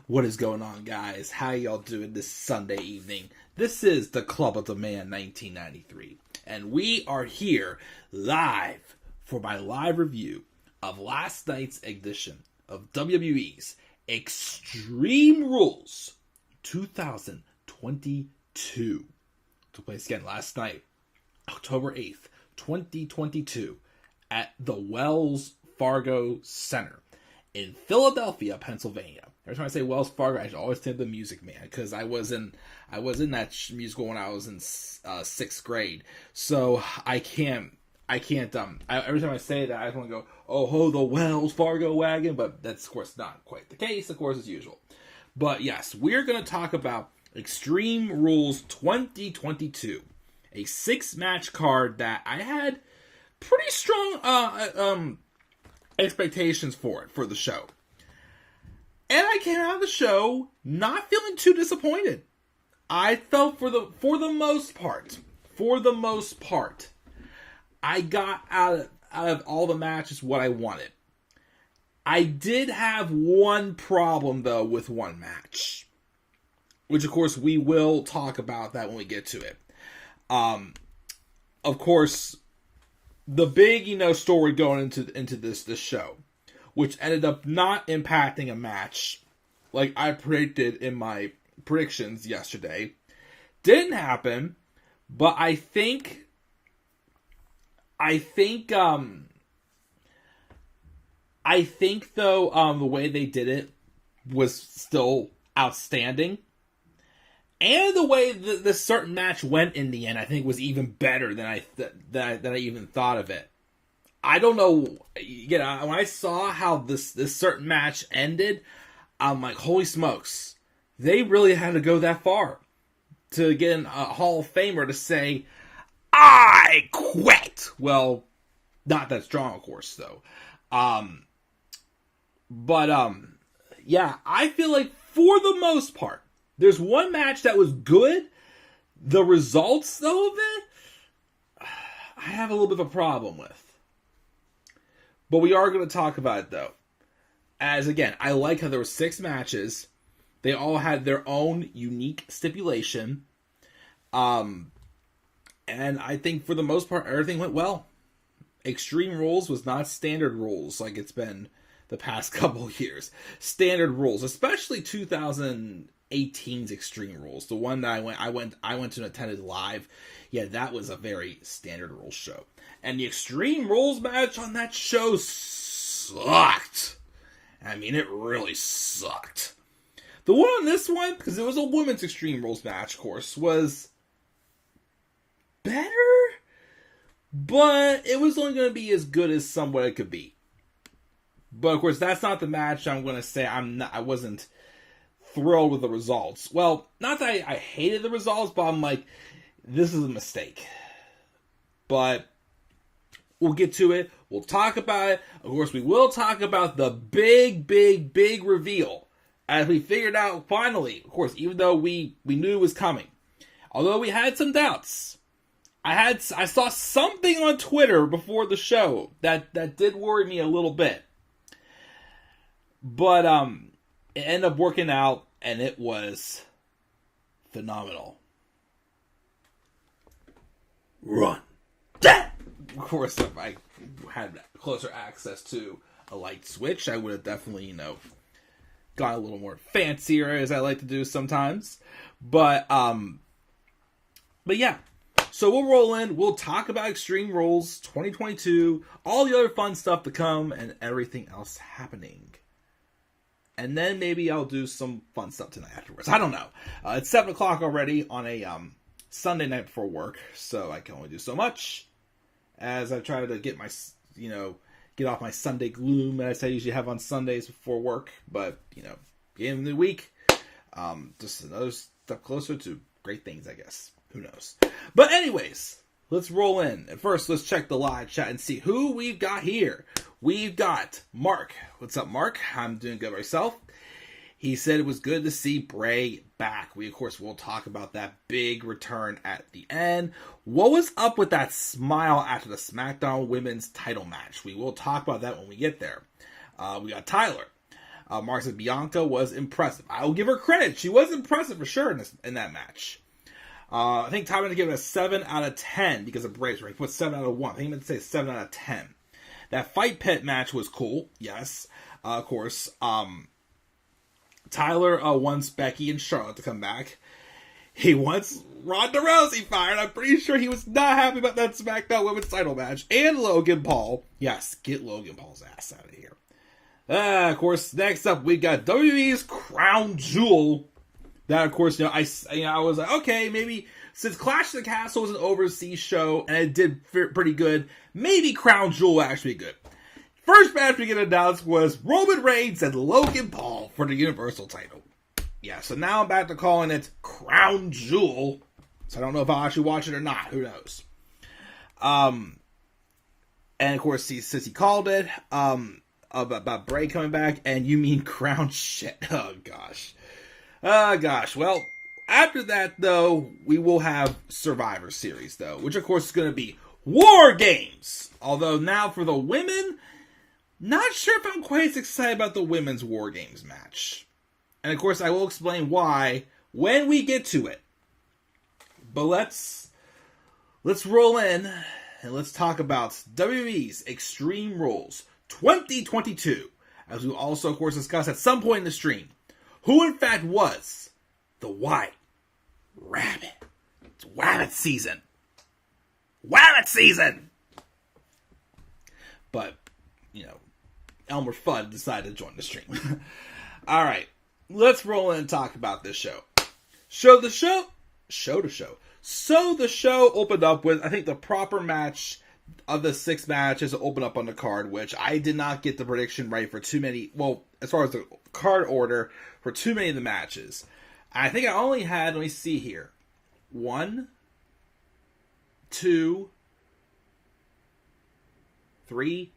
What is going on, guys? How y'all doing this Sunday evening? This is the Club of the Man 1993, and we are here live for my live review of last night's edition of WWE's Extreme Rules 2022. Took place again last night, October 8th, 2022, at the Wells Fargo Center in Philadelphia, Pennsylvania. Every time I say Wells Fargo, I always think of the Music Man, because I was in that musical when I was in 6th grade. So I can't. Every time I say that, I just want to go, oh, the Wells Fargo wagon, but that's of course not quite the case, of course, as usual. But yes, we're going to talk about Extreme Rules 2022, a 6-match card that I had pretty strong expectations for the show. And I came out of the show not feeling too disappointed. I felt for the most part, I got out of all the matches what I wanted. I did have one problem, though, with one match, which, of course, we will talk about that when we get to it. Of course, the big, story going into this show, which ended up not impacting a match like I predicted in my predictions yesterday, didn't happen. But I think though, the way they did it was still outstanding. And the way this certain match went in the end, I think, was even better than I even thought of it. I don't know, when I saw how this certain match ended, I'm like, holy smokes, they really had to go that far to get a Hall of Famer to say, I quit. Well, not that strong, of course, though. Yeah, I feel like for the most part, there's one match that was good. The results, though, of it, I have a little bit of a problem with. But we are going to talk about it, though. As, again, I like how there were 6 matches. They all had their own unique stipulation. And I think for the most part, everything went well. Extreme Rules was not standard rules like it's been the past couple of years. Standard rules, especially 2018's Extreme Rules, the one that I went to and attended live. Yeah, that was a very standard rules show. And the Extreme Rules match on that show sucked. I mean, it really sucked. The one on this one, because it was a women's Extreme Rules match, of course, was better, but it was only going to be as good as somewhat it could be. But of course, that's not the match I'm going to say. I wasn't thrilled with the results. Well, not that I hated the results, but I'm like, this is a mistake. But we'll get to it. We'll talk about it. Of course, we will talk about the big reveal, as we figured out finally. Of course, even though we knew it was coming, although we had some doubts. I saw something on Twitter before the show that did worry me a little bit. But it ended up working out, and it was phenomenal. Run. Of course, if I had closer access to a light switch, I would have definitely, got a little more fancier, as I like to do sometimes. But yeah. So we'll roll in, we'll talk about Extreme Rules 2022, all the other fun stuff to come, and everything else happening. And then maybe I'll do some fun stuff tonight afterwards. I don't know. It's 7 o'clock already on a Sunday night before work, so I can only do so much. As I try to get my, get off my Sunday gloom as I usually have on Sundays before work. But, in the week, just another step closer to great things, I guess. Who knows? But anyways, let's roll in. And first, let's check the live chat and see who we've got here. We've got Mark. What's up, Mark? I'm doing good myself. He said it was good to see Bray back. We, of course, will talk about that big return at the end. What was up with that smile after the SmackDown Women's title match? We will talk about that when we get there. We got Tyler. Mark said Bianca was impressive. I will give her credit. She was impressive for sure in that match. I think Tyler gave it a 7 out of 10 because of Bray's right. He put 7 out of 1. I think he meant to say 7 out of 10. That Fight Pit match was cool. Yes. Of course. Tyler wants Becky and Charlotte to come back. He wants Ronda Rousey fired. I'm pretty sure he was not happy about that SmackDown Women's title match. And Logan Paul. Yes, get Logan Paul's ass out of here. Of course, next up, we got WWE's Crown Jewel. That, of course, I was like, okay, maybe since Clash of the Castle was an overseas show and it did pretty good, maybe Crown Jewel will actually be good. First match we get announced was Roman Reigns and Logan Paul for the Universal title. Yeah, so now I'm back to calling it Crown Jewel. So I don't know if I'll actually watch it or not. Who knows? And of course, since he called it, about Bray coming back, and you mean Crown shit. Oh, gosh. Well, after that, though, we will have Survivor Series, though, which, of course, is going to be War Games. Although, now for the women, not sure if I'm quite as excited about the women's War Games match. And, of course, I will explain why when we get to it. But let's roll in, and let's talk about WWE's Extreme Rules 2022. As we will also, of course, discuss at some point in the stream who, in fact, was the White Rabbit. It's Wabbit season. Wabbit season! But, Elmer Fudd decided to join the stream. Alright, let's roll in and talk about this show. So the show opened up with, I think, the proper match of the 6 matches to open up on the card, which I did not get the prediction right for too many, well, as far as the card order, for too many of the matches. I think I only had, let me see here, 1, 2, 3,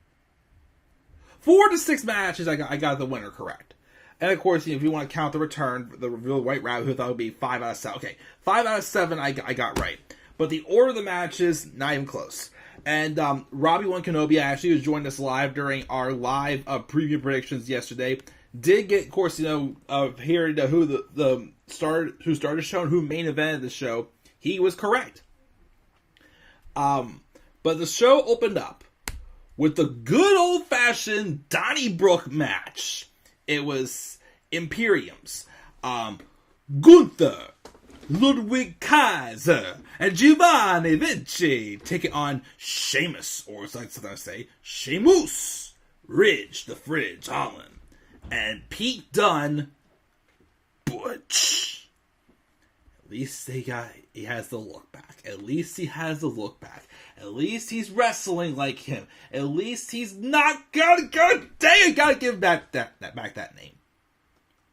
4 to 6 matches I got the winner correct. And of course, if you want to count the return, the reveal White Rabbit, who thought would be 5 out of 7. Okay, 5 out of 7 I got right. But the order of the matches, not even close. And Robbie One Kenobi actually was joined us live during our live preview predictions yesterday. Did get, of course, hearing who who started the show and who main evented the show. He was correct. But the show opened up with the good old-fashioned Donnybrook match. It was Imperium's Gunther, Ludwig Kaiser, and Giovanni Vinci taking on Sheamus, or as I sometimes say, Sheamus, Ridge the Fridge Holland, and Pete Dunne, Butch. At least he has the look back. At least he has the look back. At least he's wrestling like him. At least he's not gonna gotta give back that name.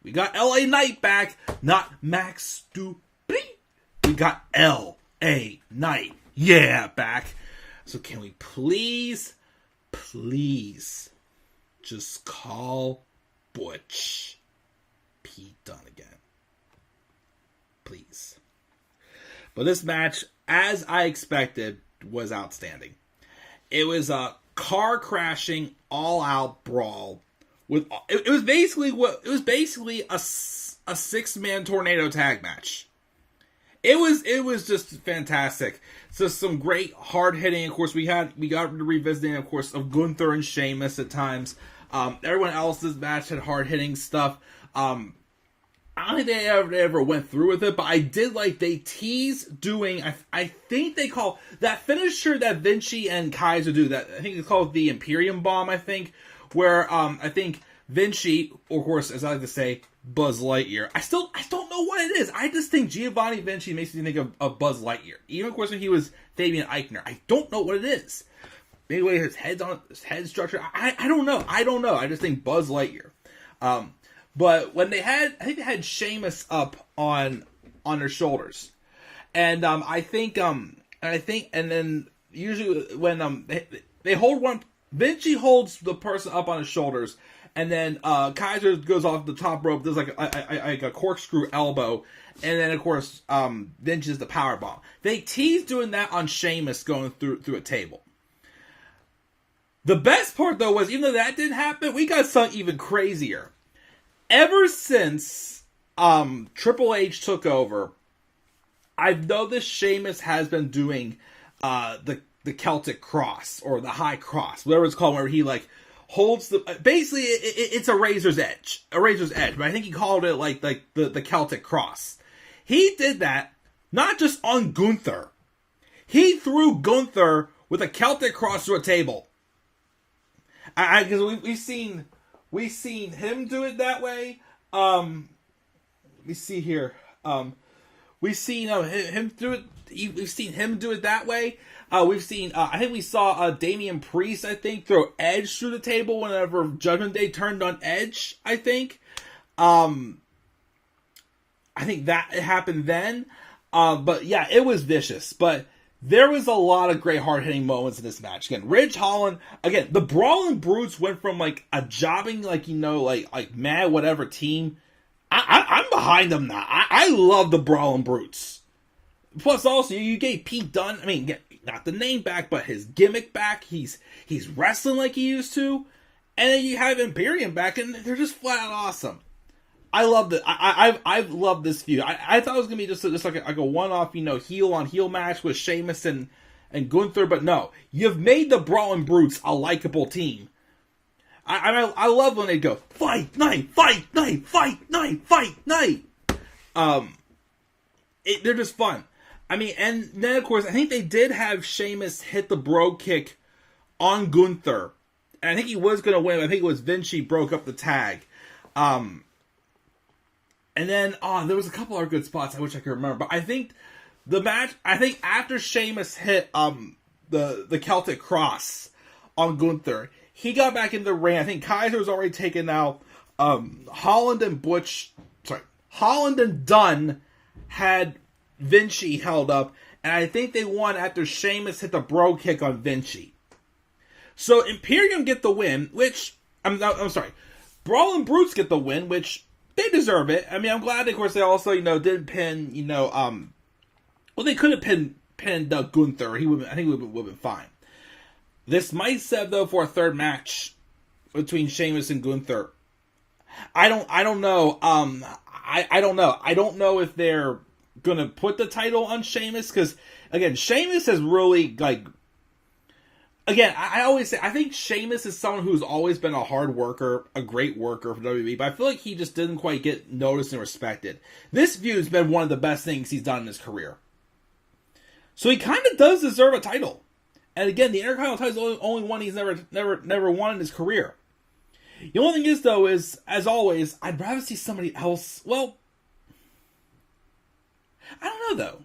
We got LA Knight back, not Max Stupid. We got LA Knight, back. So can we please just call Butch Pete Dunne again? Please. But this match, as I expected, was outstanding. It was a car crashing, all out brawl. It was basically a 6-man tornado tag match. It was just fantastic. So some great hard hitting. Of course, we got revisiting, of course, of Gunther and Sheamus at times. Everyone else's match had hard hitting stuff. I don't think they ever went through with it, but I did like they teased doing, I think they call that finisher that Vinci and Kaiser do, that I think it's called the Imperium Bomb, I think, where I think Vinci, of course, as I like to say, Buzz Lightyear. I don't know what it is. I just think Giovanni Vinci makes me think of Buzz Lightyear. Even, of course, when he was Fabian Eichner. I don't know what it is. Maybe his head structure. I don't know. I just think Buzz Lightyear. But when I think they had Sheamus up on their shoulders, and and then usually when they hold one Vinci holds the person up on his shoulders, and then Kaiser goes off the top rope, does like a corkscrew elbow, and then of course Vinci does the power bomb. They teased doing that on Sheamus going through a table. The best part though was, even though that didn't happen, we got something even crazier. Ever since Triple H took over, I've noticed Sheamus has been doing the Celtic Cross, or the High Cross, whatever it's called, where he like holds the, basically it's a razor's edge, but I think he called it like the Celtic Cross. He did that not just on Gunther. He threw Gunther with a Celtic Cross to a table. Because we've seen him do it that way. Let me see here. We've seen him do it. We've seen him do it that way. We've seen. I think we saw Damian Priest, I think, throw Edge through the table whenever Judgment Day turned on Edge. I think that happened then. But yeah, it was vicious. But there was a lot of great hard-hitting moments in this match. Again, Ridge Holland. Again, the Brawling Brutes went from like a jobbing, like mad whatever team. I'm behind them now. I love the Brawling Brutes. Plus, also you gave Pete Dunne. I mean, not the name back, but his gimmick back. He's wrestling like he used to, and then you have Imperium back, and they're just flat out awesome. I loved it. I've loved this feud. I thought it was gonna be just like a one-off, heel on heel match with Sheamus and Gunther, but no, you've made the Brawling Brutes a likable team. I love when they go fight night, fight night, fight night, fight night. They're just fun. I mean, and then of course I think they did have Sheamus hit the bro kick on Gunther, and I think he was gonna win. I think it was Vinci broke up the tag. And then, there was a couple other good spots I wish I could remember. But I think the match, after Sheamus hit the Celtic Cross on Gunther, he got back in the ring. I think Kaiser was already taken out. Holland and Dunn had Vinci held up. And I think they won after Sheamus hit the bro kick on Vinci. So Imperium get the win, which, I'm sorry, Brawling Brutes get the win, which they deserve it. I mean, I'm glad, of course, they also, didn't pin, well, they could have pinned Gunther. I think he would have been fine. This might set, though, for a third match between Sheamus and Gunther. I don't know. I don't know. I don't know if they're going to put the title on Sheamus, because, again, Sheamus has really, again, I always say, I think Sheamus is someone who's always been a hard worker, a great worker for WWE, but I feel like he just didn't quite get noticed and respected. This view's been one of the best things he's done in his career. So he kind of does deserve a title. And again, the Intercontinental title is the only one he's never won in his career. The only thing is, though, is, as always, I'd rather see somebody else, well, I don't know, though.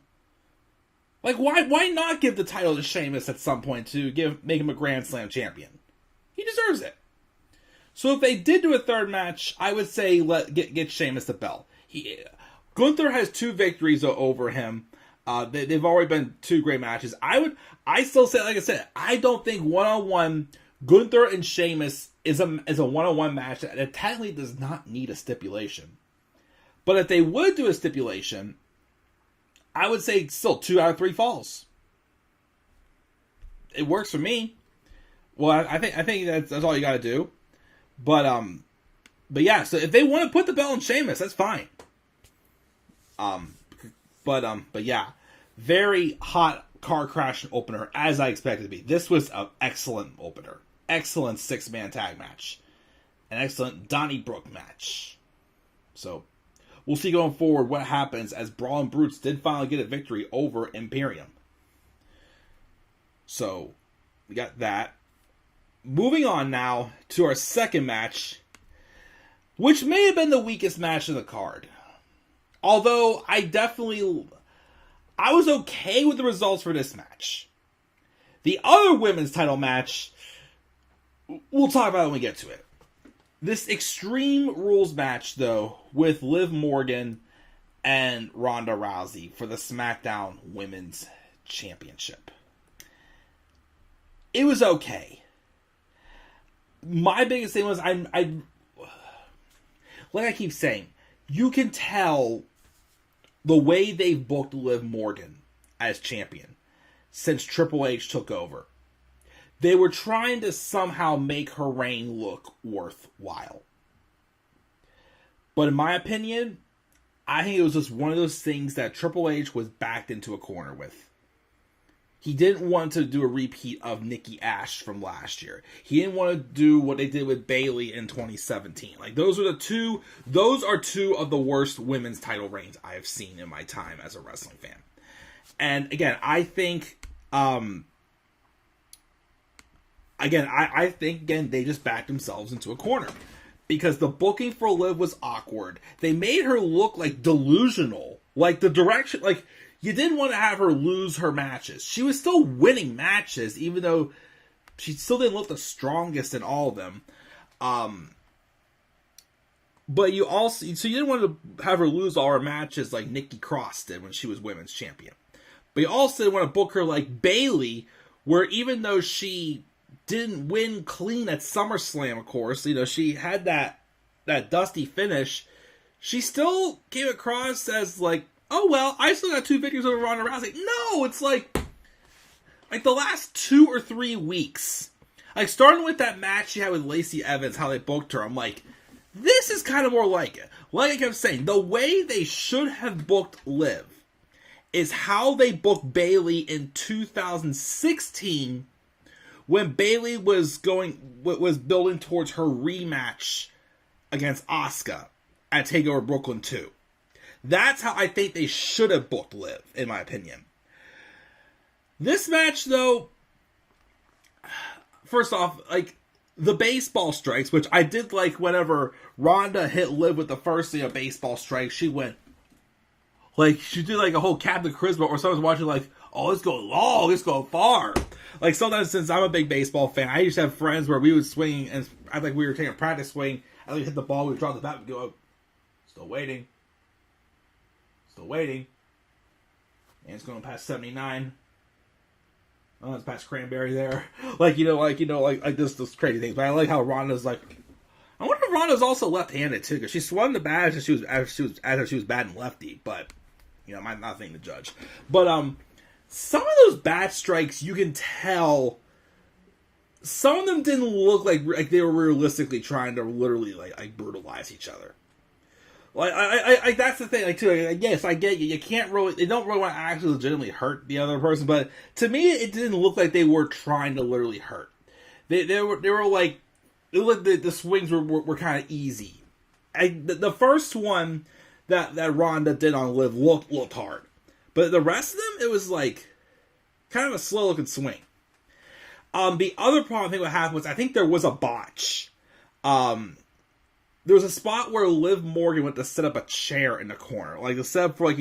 Like, why not give the title to Sheamus at some point to make him a Grand Slam champion? He deserves it. So if they did do a third match, I would say get Sheamus the belt. Gunther has 2 victories over him. They've already been 2 great matches. I still say, like I said, I don't think one-on-one Gunther and Sheamus is a one-on-one match that technically does not need a stipulation. But if they would do a stipulation, I would say still 2 out of 3 falls. It works for me. Well, I think that's all you got to do. But yeah. So if they want to put the belt on Sheamus, that's fine. But yeah, very hot car crash opener, as I expected it to be. This was an excellent opener, excellent 6-man tag match, an excellent Donnybrook match. So we'll see going forward what happens, as Brawling Brutes did finally get a victory over Imperium. So, we got that. Moving on now to our second match, which may have been the weakest match of the card. Although, I was okay with the results for this match. The other women's title match, we'll talk about it when we get to it. This Extreme Rules match, though, with Liv Morgan and Ronda Rousey for the SmackDown Women's Championship. It was okay. my biggest thing was I like I keep saying, you can tell the way they've booked Liv Morgan as champion since Triple H took over. They were trying to somehow make her reign look worthwhile. But in my opinion, I think it was just one of those things that Triple H was backed into a corner with. He didn't want to do a repeat of Nikki Ash from last year. He didn't want to do what they did with Bayley in 2017. Like, those are two of the worst women's title reigns I have seen in my time as a wrestling fan. And again, I think they just backed themselves into a corner. Because the booking for Liv was awkward. They made her look like delusional. Like the direction, like you didn't want to have her lose her matches. She was still winning matches, even though she still didn't look the strongest in all of them. But you didn't want to have her lose all her matches like Nikki Cross did when she was women's champion. But you also didn't want to book her like Bayley, where even though she didn't win clean at SummerSlam, of course, she had that dusty finish, she still came across as like, oh well, I still got 2 victories over Ronda Rousey. No, it's like the last 2 or 3 weeks, like starting with that match she had with Lacey Evans, how they booked her, I'm like, this is kind of more like it. Like I kept saying, the way they should have booked Liv is how they booked Bayley in 2016, when Bayley was building towards her rematch against Asuka at TakeOver Brooklyn 2. That's how I think they should have booked Liv, in my opinion. This match, though, first off, like, the baseball strikes, which I did like whenever Ronda hit Liv with the first baseball strike, she went, like, she did like a whole Captain Charisma, or someone's watching like, oh, let's go long, let's go far. Like, sometimes, since I'm a big baseball fan, I used to have friends where we would swing, and I think we were taking a practice swing, and we hit the ball, we would drop the bat, and go, oh, still waiting. And it's going past 79. Oh, it's past Cranberry there. Like this crazy things. But I like how Ronda's like, I wonder if Ronda's also left-handed too, because she swung the bat as she was batting lefty, but I'm not thing to judge. But some of those bat strikes, you can tell some of them didn't look like they were realistically trying to literally like brutalize each other. Like I that's the thing. Like too. Like, yes, I get you. You can't really. They don't really want to actually legitimately hurt the other person. But to me, it didn't look like they were trying to literally hurt. They were like, it looked like the swings were kind of easy. The first one that Ronda did on Liv looked hard, but the rest of them, it was like kind of a slow looking swing. The other problem I think what happened was I think there was a botch. There was a spot where Liv Morgan went to set up a chair in the corner. Like, the setup for,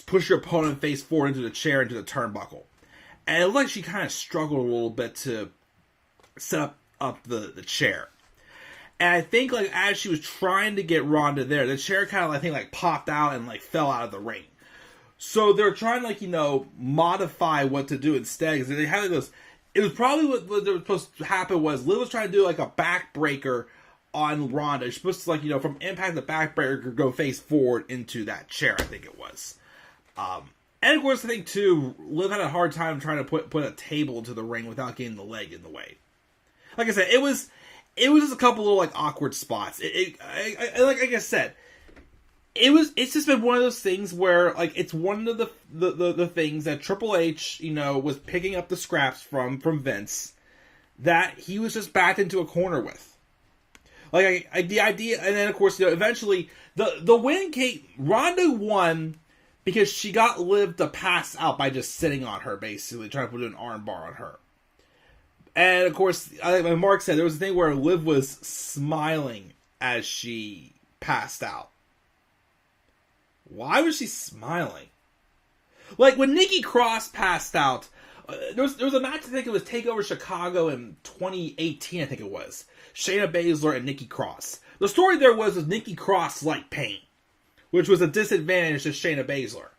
push your opponent face forward into the chair, into the turnbuckle. And it looked like she kind of struggled a little bit to set up the chair. And I think, as she was trying to get Ronda there, the chair kind of, popped out and, fell out of the ring. So they were trying to, modify what to do instead. Because they had this... It was probably what was supposed to happen was Liv was trying to do, a backbreaker on Ronda. She's supposed to, from impact the backbreaker, go face forward into that chair, I think it was. And of course, I think, too, Liv had a hard time trying to put a table into the ring without getting the leg in the way. Like I said, it was just a couple little, awkward spots. Like I said, it's just been one of those things where, it's one of the things that Triple H, was picking up the scraps from Vince, that he was just backed into a corner with. The idea, and then of course, eventually the win Ronda won because she got Liv to pass out by just sitting on her, basically trying to put an arm bar on her. And of course, like Mark said, there was a thing where Liv was smiling as she passed out. Why was she smiling? Like when Nikki Cross passed out, there was a match, I think it was TakeOver Chicago in 2018, I think it was. Shayna Baszler and Nikki Cross. The story there was Nikki Cross liked pain, which was a disadvantage to Shayna Baszler.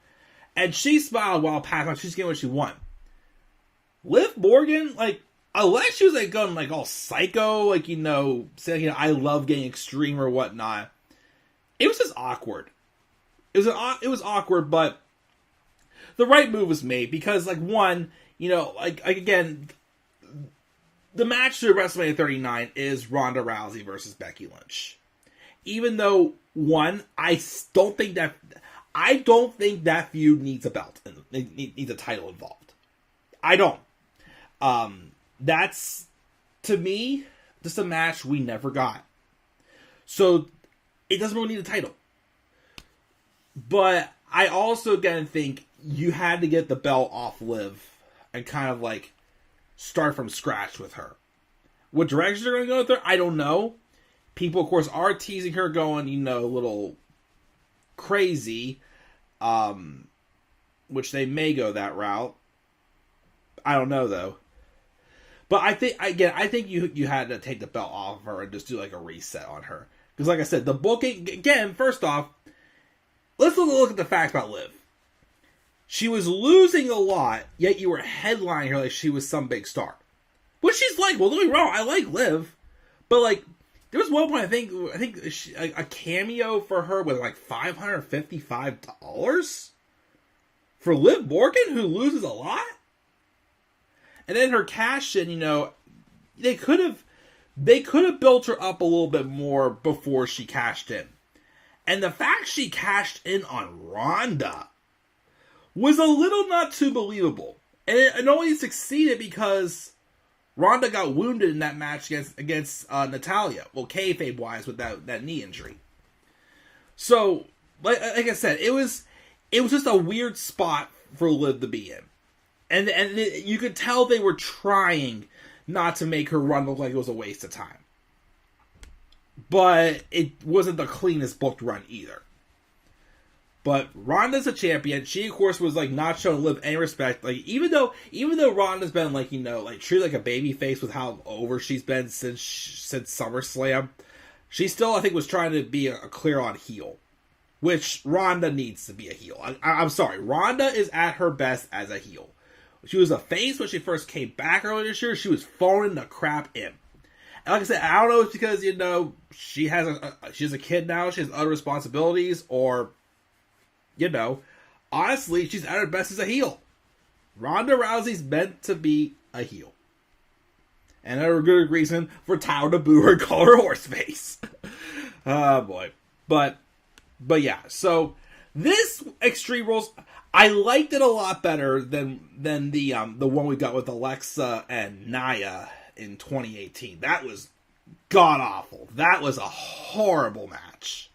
And she smiled while passing out. She's getting what she wanted. Liv Morgan, unless she was like going like all psycho, like saying I love getting extreme or whatnot, it was just awkward. It was awkward, but the right move was made because like one, like again, the match to WrestleMania 39 is Ronda Rousey versus Becky Lynch. Even though one, I don't think that feud needs a belt and it needs a title involved. I don't. That's, to me, just a match we never got. So, it doesn't really need a title. But I also, again, think you had to get the belt off Liv and kind of, like, start from scratch with her. What direction they're going to go with her, I don't know. People, of course, are teasing her going, a little crazy. Which they may go that route. I don't know, though. But I think you had to take the belt off of her and just do like a reset on her. Because like I said, the booking, again, first off, let's look at the facts about Liv. She was losing a lot, yet you were headlining her like she was some big star. Which she's like, well, don't get me wrong, I like Liv. But like, there was one point, I think a cameo for her was like $555? For Liv Morgan, who loses a lot? And then her cash in, they could have built her up a little bit more before she cashed in. And the fact she cashed in on Ronda was a little not too believable. And it only succeeded because Ronda got wounded in that match against Natalya. Well, kayfabe-wise with that knee injury. So, like I said, it was just a weird spot for Liv to be in. And you could tell they were trying not to make her run look like it was a waste of time. But it wasn't the cleanest booked run either. But Ronda's a champion. She, of course, was like not showing Liv any respect. Like even though Ronda's been like like treated like a baby face with how over she's been since SummerSlam, she still I think was trying to be a clear on heel. Which Ronda needs to be a heel. I'm sorry, Ronda is at her best as a heel. She was a face when she first came back earlier this year. She was phoning the crap in. And like I said, I don't know if it's because, she has a kid now, she has other responsibilities, or, honestly, she's at her best as a heel. Ronda Rousey's meant to be a heel. And a good reason for Tyler to boo her and call her horseface. Oh, boy. But yeah, so this Extreme Rules, I liked it a lot better than the one we got with Alexa and Nia in 2018. That was god awful. That was a horrible match.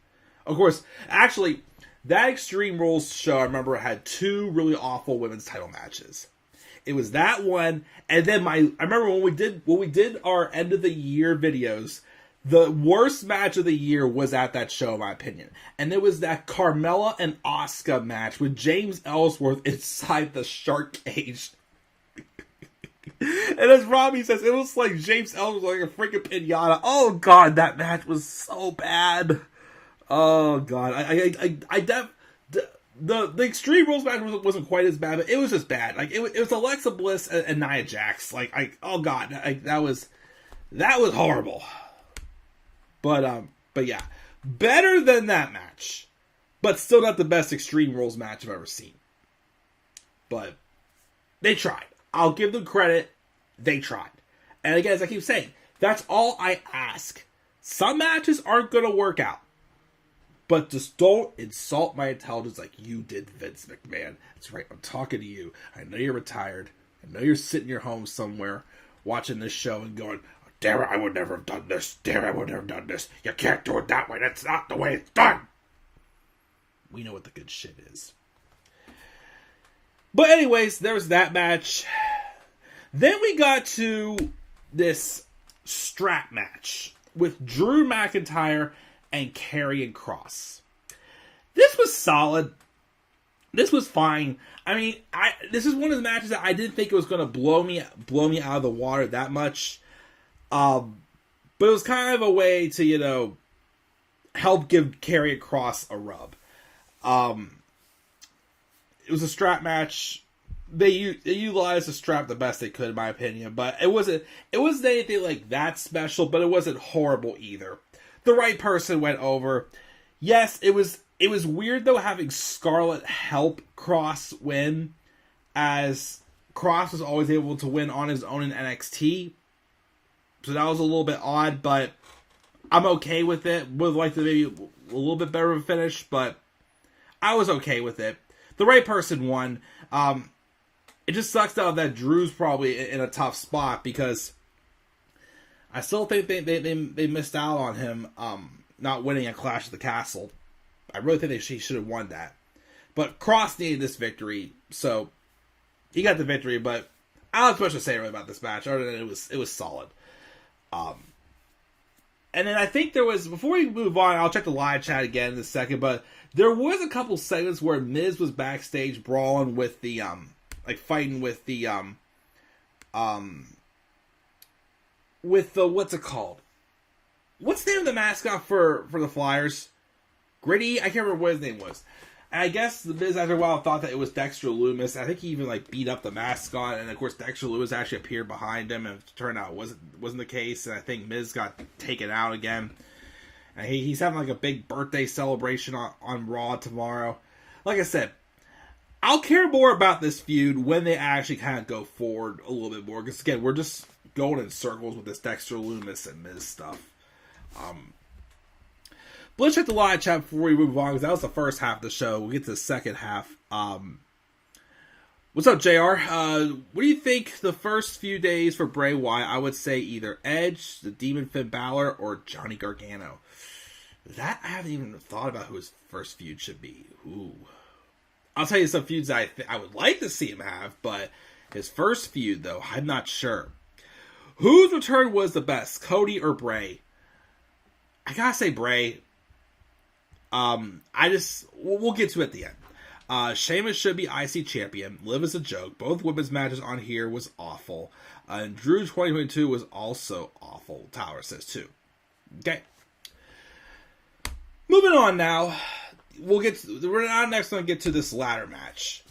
Of course, actually, that Extreme Rules show I remember had two really awful women's title matches. It was that one, and then I remember when we did our end of the year videos. The worst match of the year was at that show, in my opinion. And it was that Carmella and Asuka match with James Ellsworth inside the shark cage. And as Robbie says, it was like James Ellsworth like a freaking pinata. Oh, God, that match was so bad. Oh, God. The Extreme Rules match wasn't quite as bad, but it was just bad. Like, it was Alexa Bliss and Nia Jax. Oh, God, that was horrible. But yeah, better than that match, but still not the best Extreme Rules match I've ever seen. But they tried. I'll give them credit. They tried. And again, as I keep saying, that's all I ask. Some matches aren't going to work out. But just don't insult my intelligence like you did, Vince McMahon. That's right, I'm talking to you. I know you're retired. I know you're sitting in your home somewhere watching this show and going, damn it, I would never have done this. Damn it, I would never have done this. You can't do it that way. That's not the way it's done. We know what the good shit is. But anyways, there was that match. Then we got to this strap match with Drew McIntyre and Karrion Kross. This was solid. This was fine. I mean, this is one of the matches that I didn't think it was going to blow me out of the water that much. But it was kind of a way to, help give Karrion Kross a rub. It was a strap match. they utilized the strap the best they could, in my opinion. But it wasn't anything like that special, but it wasn't horrible either. The right person went over. Yes, it was weird though having Scarlett help Cross win, as Cross was always able to win on his own in NXT. So that was a little bit odd, but I'm okay with it. Would like to maybe a little bit better of a finish, but I was okay with it. The right person won. It just sucks though that Drew's probably in a tough spot, because I still think they missed out on him not winning a Clash of the Castle. I really think he should have won that. But Cross needed this victory, so he got the victory, but I don't have much to say really about this match, other than it was solid. And then I think there was, before we move on, I'll check the live chat again in a second, but there was a couple segments where Miz was backstage brawling with the, fighting with the, what's it called? What's the name of the mascot for the Flyers? Gritty? I can't remember what his name was. And I guess the Miz after a while thought that it was Dexter Loomis. I think he even beat up the mascot, and of course Dexter Loomis actually appeared behind him, and it turned out it wasn't the case. And I think Miz got taken out again. And he's having a big birthday celebration on Raw tomorrow. Like I said, I'll care more about this feud when they actually kind of go forward a little bit more, because again, we're just going in circles with this Dexter Loomis and Miz stuff. But let's check the live chat before we move on, because that was the first half of the show. We'll get to the second half. What's up, JR? What do you think the first few days for Bray Wyatt? I would say either Edge, the Demon Finn Balor, or Johnny Gargano. That, I haven't even thought about who his first feud should be. Ooh. I'll tell you some feuds I would like to see him have, but his first feud, though, I'm not sure. Whose return was the best, Cody or Bray? I gotta say Bray. We'll get to it at the end. Sheamus should be IC champion. Liv is a joke. Both women's matches on here was awful. And Drew 2022 was also awful, Tower says too. Okay. Moving on now. We're now next going to get to this ladder match.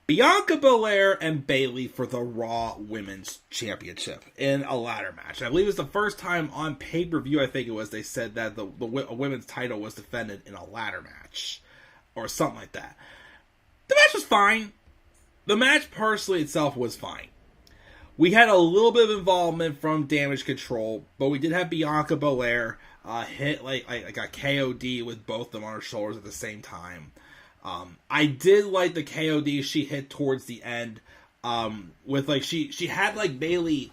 Bianca Belair and Bayley for the Raw Women's Championship in a ladder match. I believe it's the first time on pay-per-view, I think it was, they said that a women's title was defended in a ladder match. Or something like that. The match was fine. The match personally itself was fine. We had a little bit of involvement from Damage Control, but we did have Bianca Belair hit like a KOD with both of them on her shoulders at the same time. I did like the KOD she hit towards the end, with she had Bayley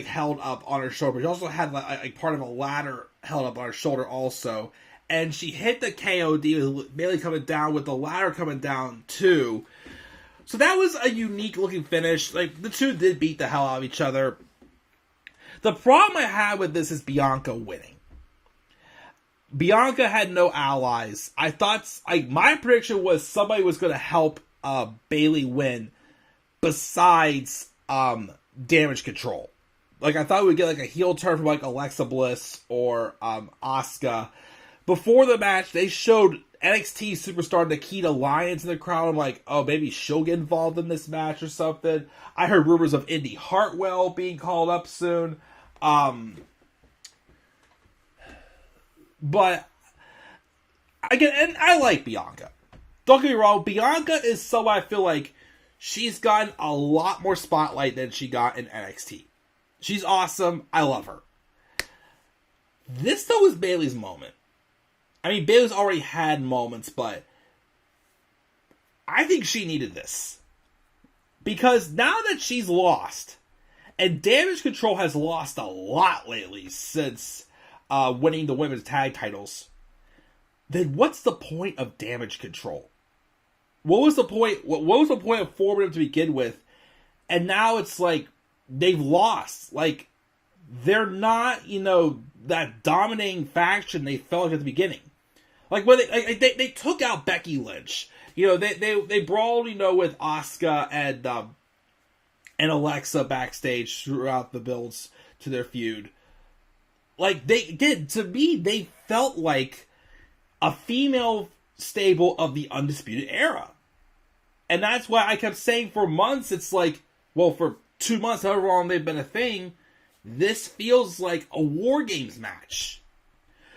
held up on her shoulder, but she also had part of a ladder held up on her shoulder also, and she hit the KOD with Bayley coming down with the ladder coming down too. So that was a unique looking finish. The two did beat the hell out of each other. The problem I had with this is Bianca winning. Bianca had no allies. I thought, my prediction was somebody was going to help Bayley win besides Damage Control. I thought we would get a heel turn from Alexa Bliss or Asuka. Before the match, they showed NXT superstar Nikita Lyons in the crowd. I'm like, oh, maybe she'll get involved in this match or something. I heard rumors of Indy Hartwell being called up soon. But, again, and I like Bianca. Don't get me wrong, Bianca is someone I feel like she's gotten a lot more spotlight than she got in NXT. She's awesome. I love her. This, though, is Bayley's moment. I mean, Bayley's already had moments, but I think she needed this. Because now that she's lost, and Damage Control has lost a lot lately since winning the women's tag titles, then what's the point of Damage Control? What was the point? What was the point of forming them to begin with? And now it's they've lost. They're not, that dominating faction they felt at the beginning. When they took out Becky Lynch. They brawled, with Asuka and Alexa backstage throughout the builds to their feud. They did. To me, they felt like a female stable of the Undisputed Era. And that's why I kept saying for months, it's like, well, for 2 months, however long they've been a thing, this feels like a War Games match.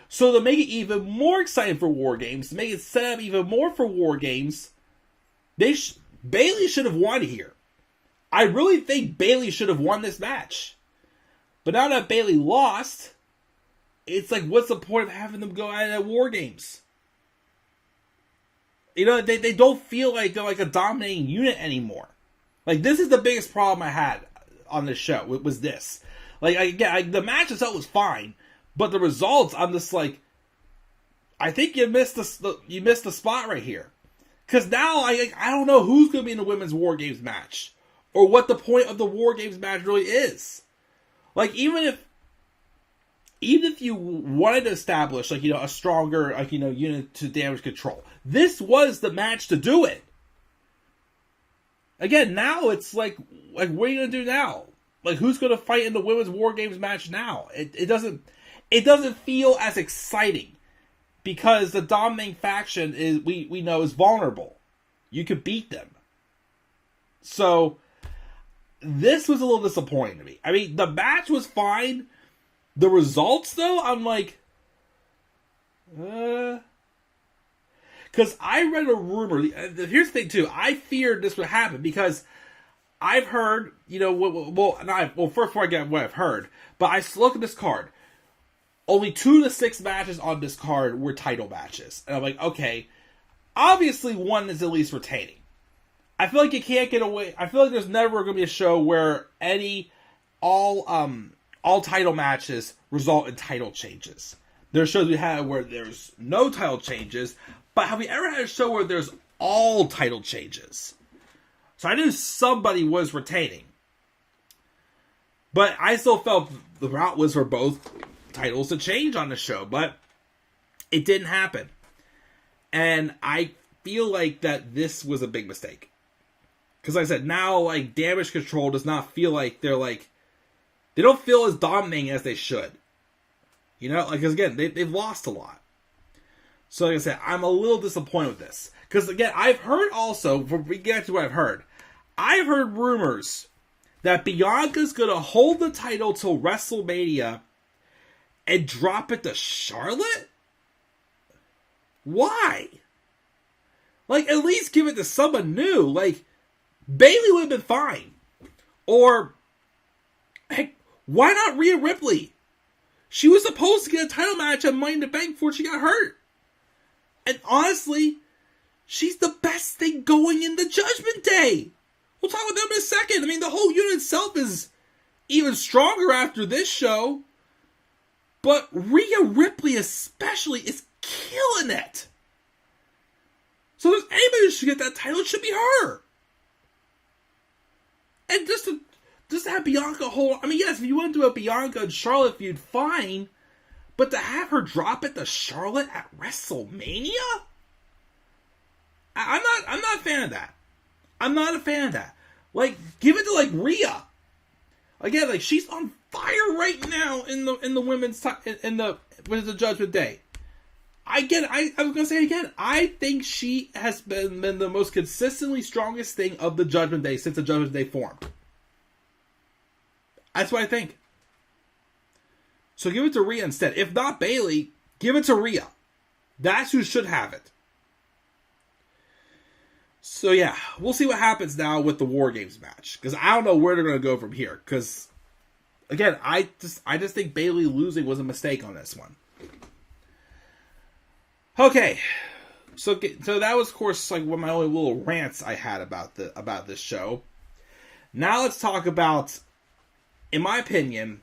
So to make it even more exciting for War Games, to make it set up even more for War Games, Bayley should have won here. I really think Bayley should have won this match. But now that Bayley lost, it's like, what's the point of having them go at War Games? You know, they don't feel like they're like a dominating unit anymore. Like, this is the biggest problem I had on this show, was this. Like, again, the match itself was fine, but the results, I'm just like, I think you missed the spot right here. Because now, I don't know who's going to be in the Women's War Games match, or what the point of the War Games match really is. Like, even if you wanted to establish, like, you know, a stronger, like, you know, unit to damage control, this was the match to do it. Again, now it's like what are you gonna do now? Like, who's gonna fight in the Women's War Games match now? It doesn't feel as exciting because the dominating faction we know is vulnerable. You could beat them. So this was a little disappointing to me. I mean, the match was fine. The results, though, I'm like, because I read a rumor. Here's the thing, too. I feared this would happen because I've heard, you know, first before I get what I've heard, but I look at this card. Only 2 to 6 matches on this card were title matches. And I'm like, okay, obviously one is at least retaining. I feel like you can't get away. I feel like there's never going to be a show where all title matches result in title changes. There are shows we had where there's no title changes, but have we ever had a show where there's all title changes? So I knew somebody was retaining. But I still felt the route was for both titles to change on the show, but it didn't happen. And I feel like that this was a big mistake. Because like I said, now, like, damage control does not feel like they don't feel as dominating as they should. You know, like, because again, they've lost a lot. So like I said, I'm a little disappointed with this. Because again, I've heard also, before we get to what I've heard rumors that Bianca's going to hold the title till WrestleMania and drop it to Charlotte? Why? Like, at least give it to someone new. Like, Bayley would have been fine. Or, heck, why not Rhea Ripley? She was supposed to get a title match at Money in the Bank before she got hurt. And honestly, she's the best thing going in the Judgment Day. We'll talk about them in a second. I mean, the whole unit itself is even stronger after this show. But Rhea Ripley especially is killing it. So if there's anybody who should get that title, it should be her. And just to have Bianca hold... I mean, yes, if you want to do a Bianca and Charlotte feud, fine. But to have her drop it to Charlotte at WrestleMania? I'm not a fan of that. I'm not a fan of that. Like, give it to, like, Rhea. Again, like, she's on fire right now in the women's in the Judgment Day. I was gonna say again, I think she has been the most consistently strongest thing of the Judgment Day since the Judgment Day formed. That's what I think. So give it to Rhea instead. If not Bayley, give it to Rhea. That's who should have it. So yeah, we'll see what happens now with the War Games match. Because I don't know where they're going to go from here. Because, again, I just think Bayley losing was a mistake on this one. Okay. So that was, of course, like one of my only little rants I had about this show. Now let's talk about, in my opinion,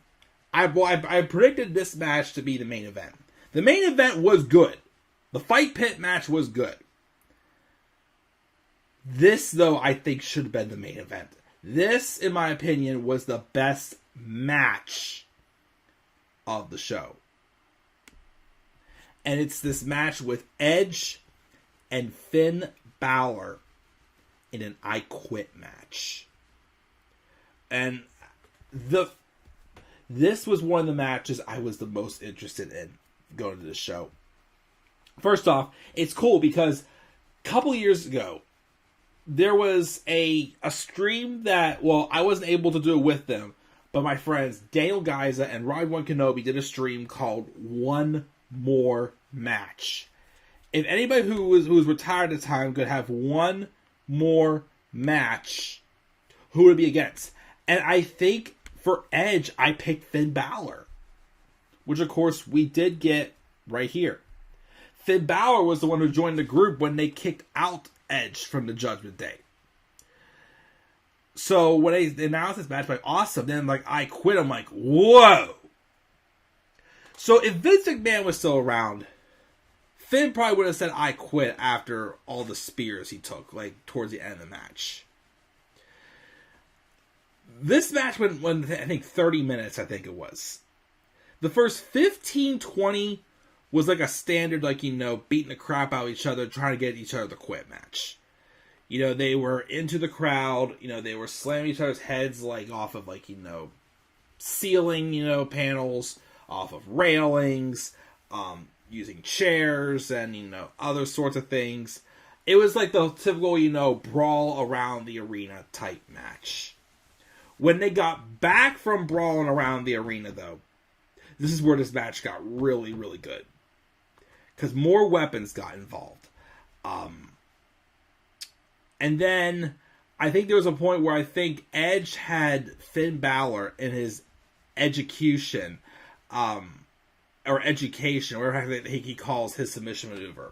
I predicted this match to be the main event. The main event was good. The Fight Pit match was good. This, though, I think should have been the main event. This, in my opinion, was the best match of the show. And it's this match with Edge and Finn Balor in an I Quit match. And this was one of the matches I was the most interested in going to the show. First off, it's cool because a couple years ago, there was a stream that, well, I wasn't able to do it with them, but my friends Daniel Gaiza and Rod-1 Kenobi did a stream called One More Match. If anybody who was retired at the time could have one more match, who would it be against? And I think for Edge, I picked Finn Balor, which of course we did get right here. Finn Balor was the one who joined the group when they kicked out Edge from the Judgment Day. So when they announced this match, like, awesome. Then, like, I quit. I'm like, whoa. So if Vince McMahon was still around, Finn probably would have said I quit after all the spears he took, like, towards the end of the match. This match went, I think, 30 minutes, I think it was. The first 15, 20 was like a standard, like, you know, beating the crap out of each other, trying to get each other to quit match. You know, they were into the crowd, you know, they were slamming each other's heads, like, off of, like, you know, ceiling, you know, panels, off of railings, using chairs, and, you know, other sorts of things. It was like the typical, you know, brawl around the arena type match. When they got back from brawling around the arena, though, this is where this match got really, really good. Because more weapons got involved. And then, I think there was a point where I think Edge had Finn Balor in his execution, or education, or whatever he calls his submission maneuver.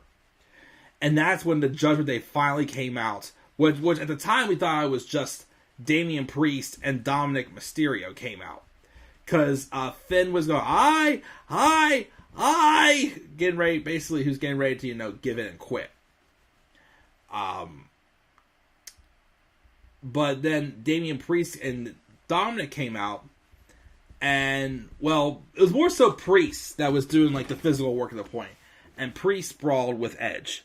And that's when the Judgment Day finally came out, which at the time we thought it was just Damian Priest and Dominic Mysterio came out. Because Finn was going, I, getting ready, basically, who's getting ready to, you know, give in and quit. But then Damian Priest and Dominic came out, and, well, it was more so Priest that was doing, like, the physical work at the point. And Priest sprawled with Edge.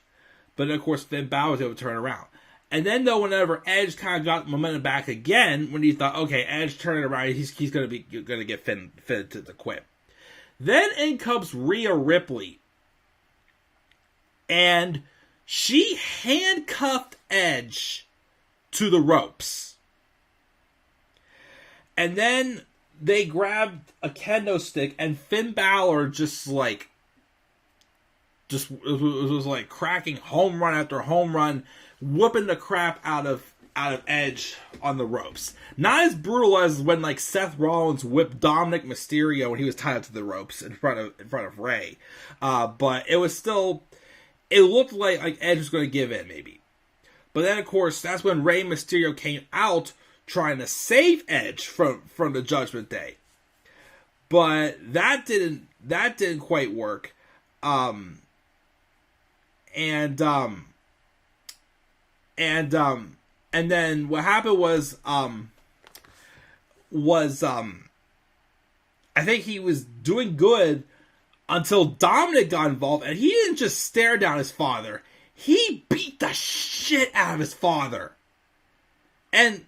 But then, of course, Finn Balor was able to turn around. And then, though, whenever Edge kind of got momentum back again, when he thought, okay, Edge turning around, he's going to get Finn to quit. Then in comes Rhea Ripley. And she handcuffed Edge to the ropes. And then they grabbed a kendo stick, and Finn Balor just like cracking home run after home run, whooping the crap out of Edge on the ropes. Not as brutal as when, like, Seth Rollins whipped Dominic Mysterio when he was tied up to the ropes in front of Rey. But it was still, it looked like Edge was going to give in, maybe. But then, of course, that's when Rey Mysterio came out trying to save Edge from the Judgment Day. But that didn't quite work. And then what happened was I think he was doing good until Dominic got involved, and he didn't just stare down his father. He beat the shit out of his father. And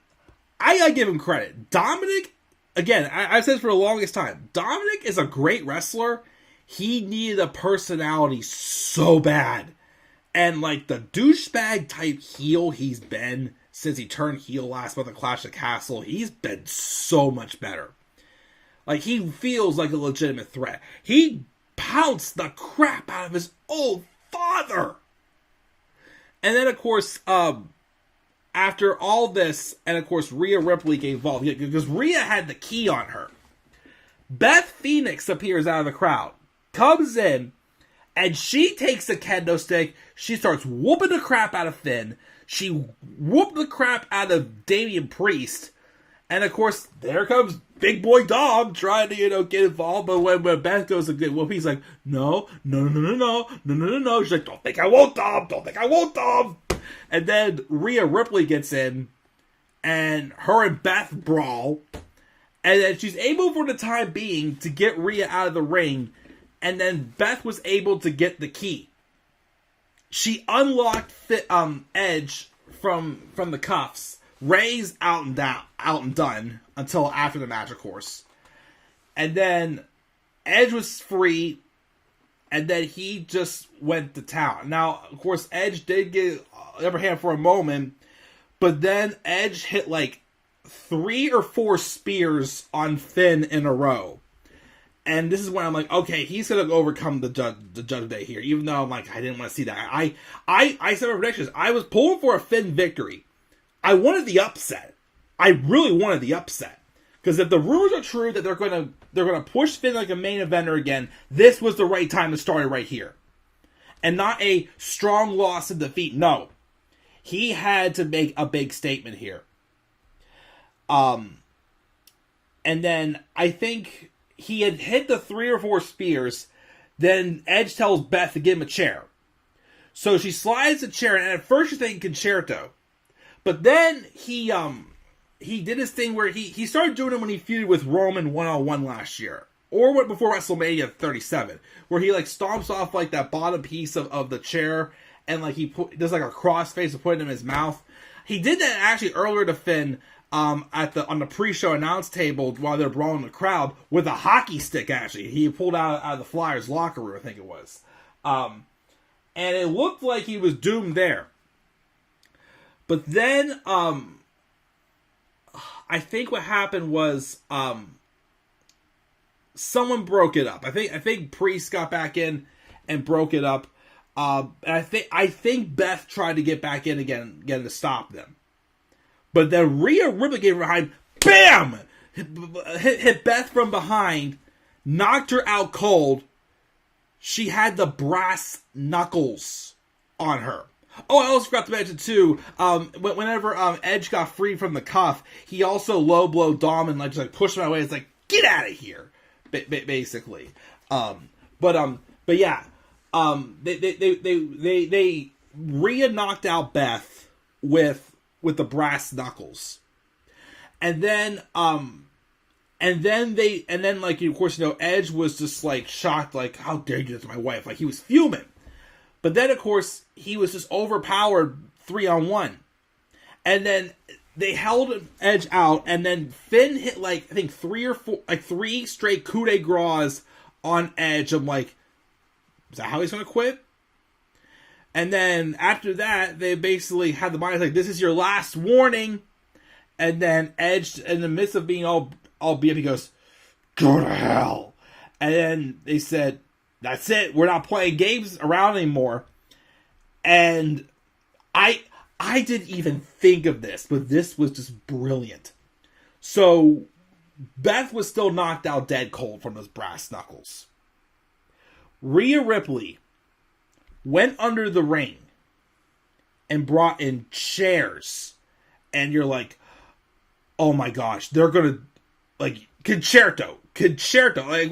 I gotta give him credit. Dominic, again, I've said this for the longest time, Dominic is a great wrestler. He needed a personality so bad. And, like, the douchebag type heel he's been since he turned heel last month at Clash of the Castle, he's been so much better. Like, he feels like a legitimate threat. He pounced the crap out of his old father. And then, of course, after all this, and of course, Rhea Ripley get involved, because Rhea had the key on her. Beth Phoenix appears out of the crowd, comes in, and she takes a kendo stick. She starts whooping the crap out of Finn. She whooped the crap out of Damian Priest. And, of course, there comes Big Boy Dom trying to, get involved. But when Beth goes to get whoop, he's like, no. She's like, don't think I won't, Dom. And then Rhea Ripley gets in, and her and Beth brawl. And then she's able, for the time being, to get Rhea out of the ring. And then Beth was able to get the key. She unlocked Edge from the cuffs. Rey's out and done until after the match, of course. And then Edge was free, and then he just went to town. Now, of course, Edge did get the upper hand for a moment, But then Edge hit like 3 or 4 spears on Finn in a row. And this is when I'm like, okay, he's going to overcome the Judgment Day here. Even though I'm like, I didn't want to see that. I said my predictions. I was pulling for a Finn victory. I wanted the upset. I really wanted the upset. Because if the rumors are true that they're going to push Finn like a main eventer again, this was the right time to start it right here. And not a strong loss and defeat. No. He had to make a big statement here. And then I think he had hit the 3 or 4 spears. Then Edge tells Beth to give him a chair. So she slides the chair, and at first she's thinking concerto. But then he did his thing where he started doing it when he feuded with Roman one-on-one last year. Or before WrestleMania 37. Where he like stomps off like that bottom piece of the chair. And like he does like a crossface to put it in his mouth. He did that actually earlier to Finn on the pre-show announce table while they're brawling the crowd with a hockey stick. Actually, he pulled out of the Flyers locker room, I think it was, and it looked like he was doomed there. But then I think what happened was someone broke it up. I think Priest got back in and broke it up. And I think Beth tried to get back in again to stop them. But then Rhea Ripley came behind, BAM! Hit Beth from behind, knocked her out cold. She had the brass knuckles on her. Oh, I also forgot to mention too, whenever Edge got free from the cuff, he also low blow Dom and just pushed him away. It's like, get out of here, basically. But yeah. They Rhea knocked out Beth with the brass knuckles, and then like of course Edge was just like shocked, like how dare you do this to my wife, like he was fuming. But then of course he was just overpowered 3-on-1, and then they held Edge out, and then Finn hit like I think 3 or 4 like 3 straight coup de grace on Edge. I'm like, is that how he's going to quit? And then after that, they basically had the mind like, this is your last warning. And then Edge, in the midst of being all beat up, he goes, go to hell. And then they said, that's it. We're not playing games around anymore. And I didn't even think of this, but this was just brilliant. So Beth was still knocked out dead cold from those brass knuckles. Rhea Ripley went under the ring and brought in chairs. And you're like, oh my gosh, they're going to, like, concerto. Like,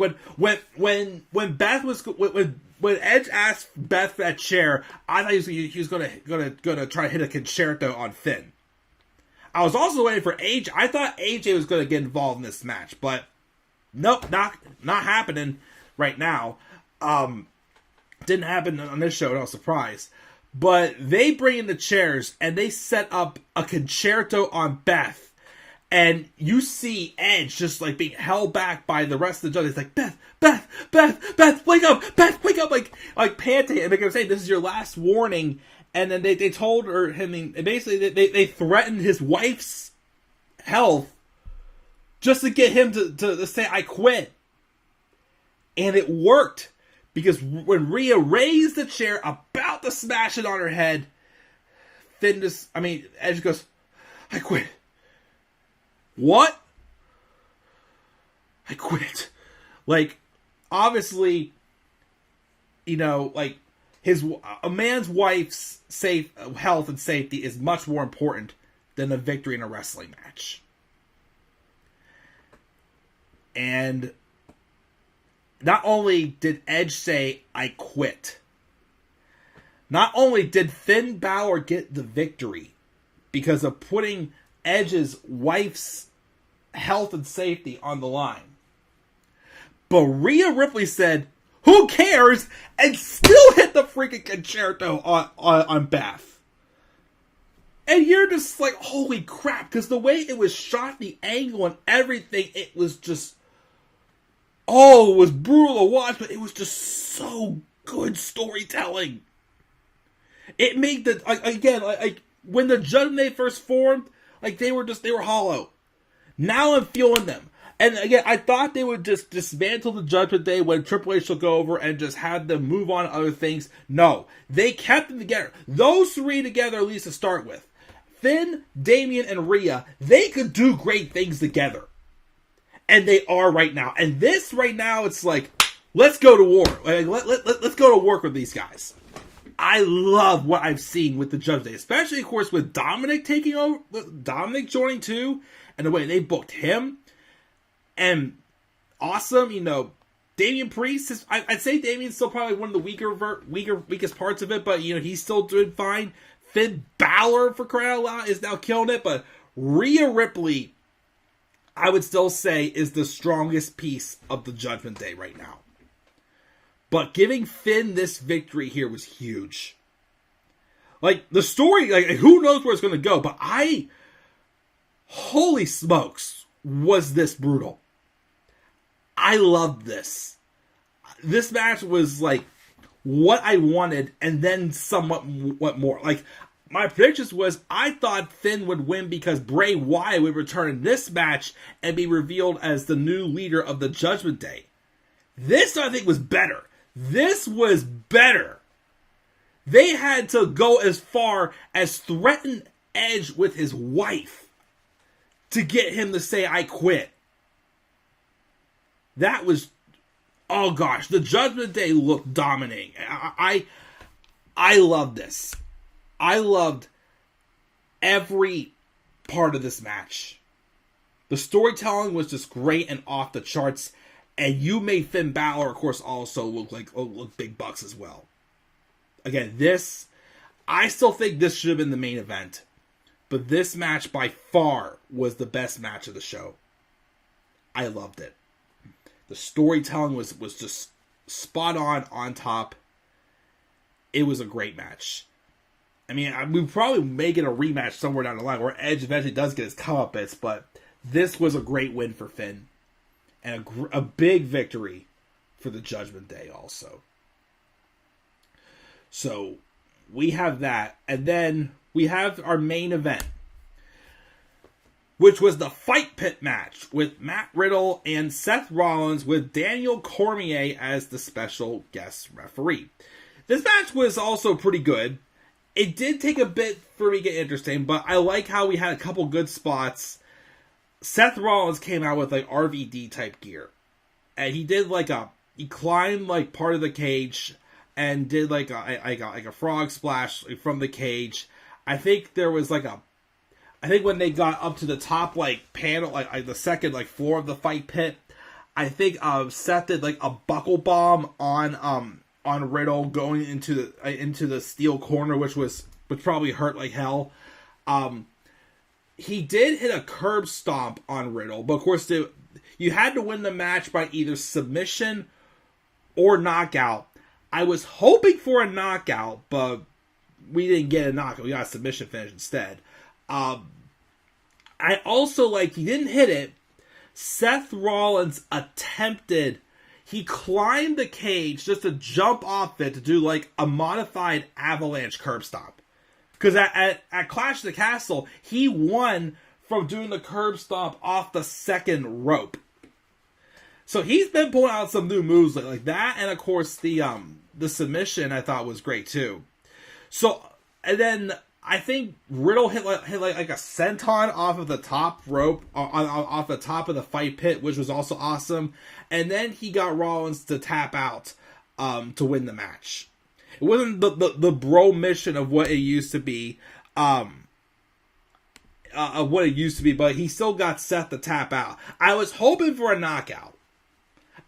when Beth was, when Edge asked Beth for that chair, I thought he was going to try to hit a concerto on Finn. I was also waiting for AJ. I thought AJ was going to get involved in this match, but nope, not happening right now. Didn't happen on this show, no surprise. But they bring in the chairs and they set up a concerto on Beth. And you see Edge just like being held back by the rest of the judges. Like, Beth, wake up, like panting and making him say, this is your last warning. And then they told him, basically they threatened his wife's health just to get him to say, I quit. And it worked. Because when Rhea raised the chair, about to smash it on her head, Edge goes, I quit. What? I quit. Like, obviously, like, a man's wife's health and safety is much more important than a victory in a wrestling match. And not only did Edge say, I quit, not only did Finn Balor get the victory because of putting Edge's wife's health and safety on the line, but Rhea Ripley said, who cares, and still hit the freaking concerto on Beth. And you're just like, holy crap, because the way it was shot, the angle and everything, it was just, it was brutal to watch, but it was just so good storytelling. It made when the Judgment Day first formed, like they were hollow. Now I'm feeling them. And again, I thought they would just dismantle the Judgment Day when Triple H took over and just have them move on to other things. No, they kept them together. Those three together, at least to start with. Finn, Damian, and Rhea, they could do great things together. And they are right now. And this right now, it's like, let's go to war. Like, let's go to work with these guys. I love what I've seen with the Judgment Day, especially, of course, with Dominic taking over, Dominic joining too, and the way they booked him. And awesome, Damian Priest, I'd say Damian's still probably one of the weakest parts of it, but, he's still doing fine. Finn Balor, for crying out loud, is now killing it, but Rhea Ripley, I would still say, is the strongest piece of the Judgment Day right now. But giving Finn this victory here was huge. Like, the story, like, who knows where it's going to go, but holy smokes, was this brutal. I loved this. This match was, like, what I wanted, and then somewhat more. Like, my predictions was, I thought Finn would win because Bray Wyatt would return in this match and be revealed as the new leader of the Judgment Day. This, I think, was better. This was better. They had to go as far as threaten Edge with his wife to get him to say, I quit. That was, oh gosh, the Judgment Day looked dominating. I love this. I loved every part of this match. The storytelling was just great and off the charts. And you made Finn Balor, of course, also look big bucks as well. Again, I still think this should have been the main event. But this match by far was the best match of the show. I loved it. The storytelling was just spot on top. It was a great match. I mean, we probably may get a rematch somewhere down the line where Edge eventually does get his comeuppance, but this was a great win for Finn. And a big victory for the Judgment Day also. So, we have that. And then we have our main event, which was the Fight Pit match with Matt Riddle and Seth Rollins with Daniel Cormier as the special guest referee. This match was also pretty good. It did take a bit for me to get interesting, but I like how we had a couple good spots. Seth Rollins came out with like RVD type gear. And he did he climbed like part of the cage and did like a frog splash from the cage. I think there was I think when they got up to the top panel, like the second floor of the fight pit, I think Seth did a buckle bomb on Riddle going into the steel corner, which probably hurt like hell. He did hit a curb stomp on Riddle, but of course you had to win the match by either submission or knockout. I was hoping for a knockout, but we didn't get a knockout. We got a submission finish instead. I also he didn't hit it. Seth Rollins he climbed the cage just to jump off it to do a modified avalanche curb stomp. Because at Clash of the Castle, he won from doing the curb stomp off the second rope. So he's been pulling out some new moves like that, and of course the submission I thought was great too. So and then I think Riddle hit like a senton off of the top rope, off the top of the fight pit, which was also awesome. And then he got Rollins to tap out to win the match. It wasn't the bro mission of what it used to be, but he still got Seth to tap out. I was hoping for a knockout.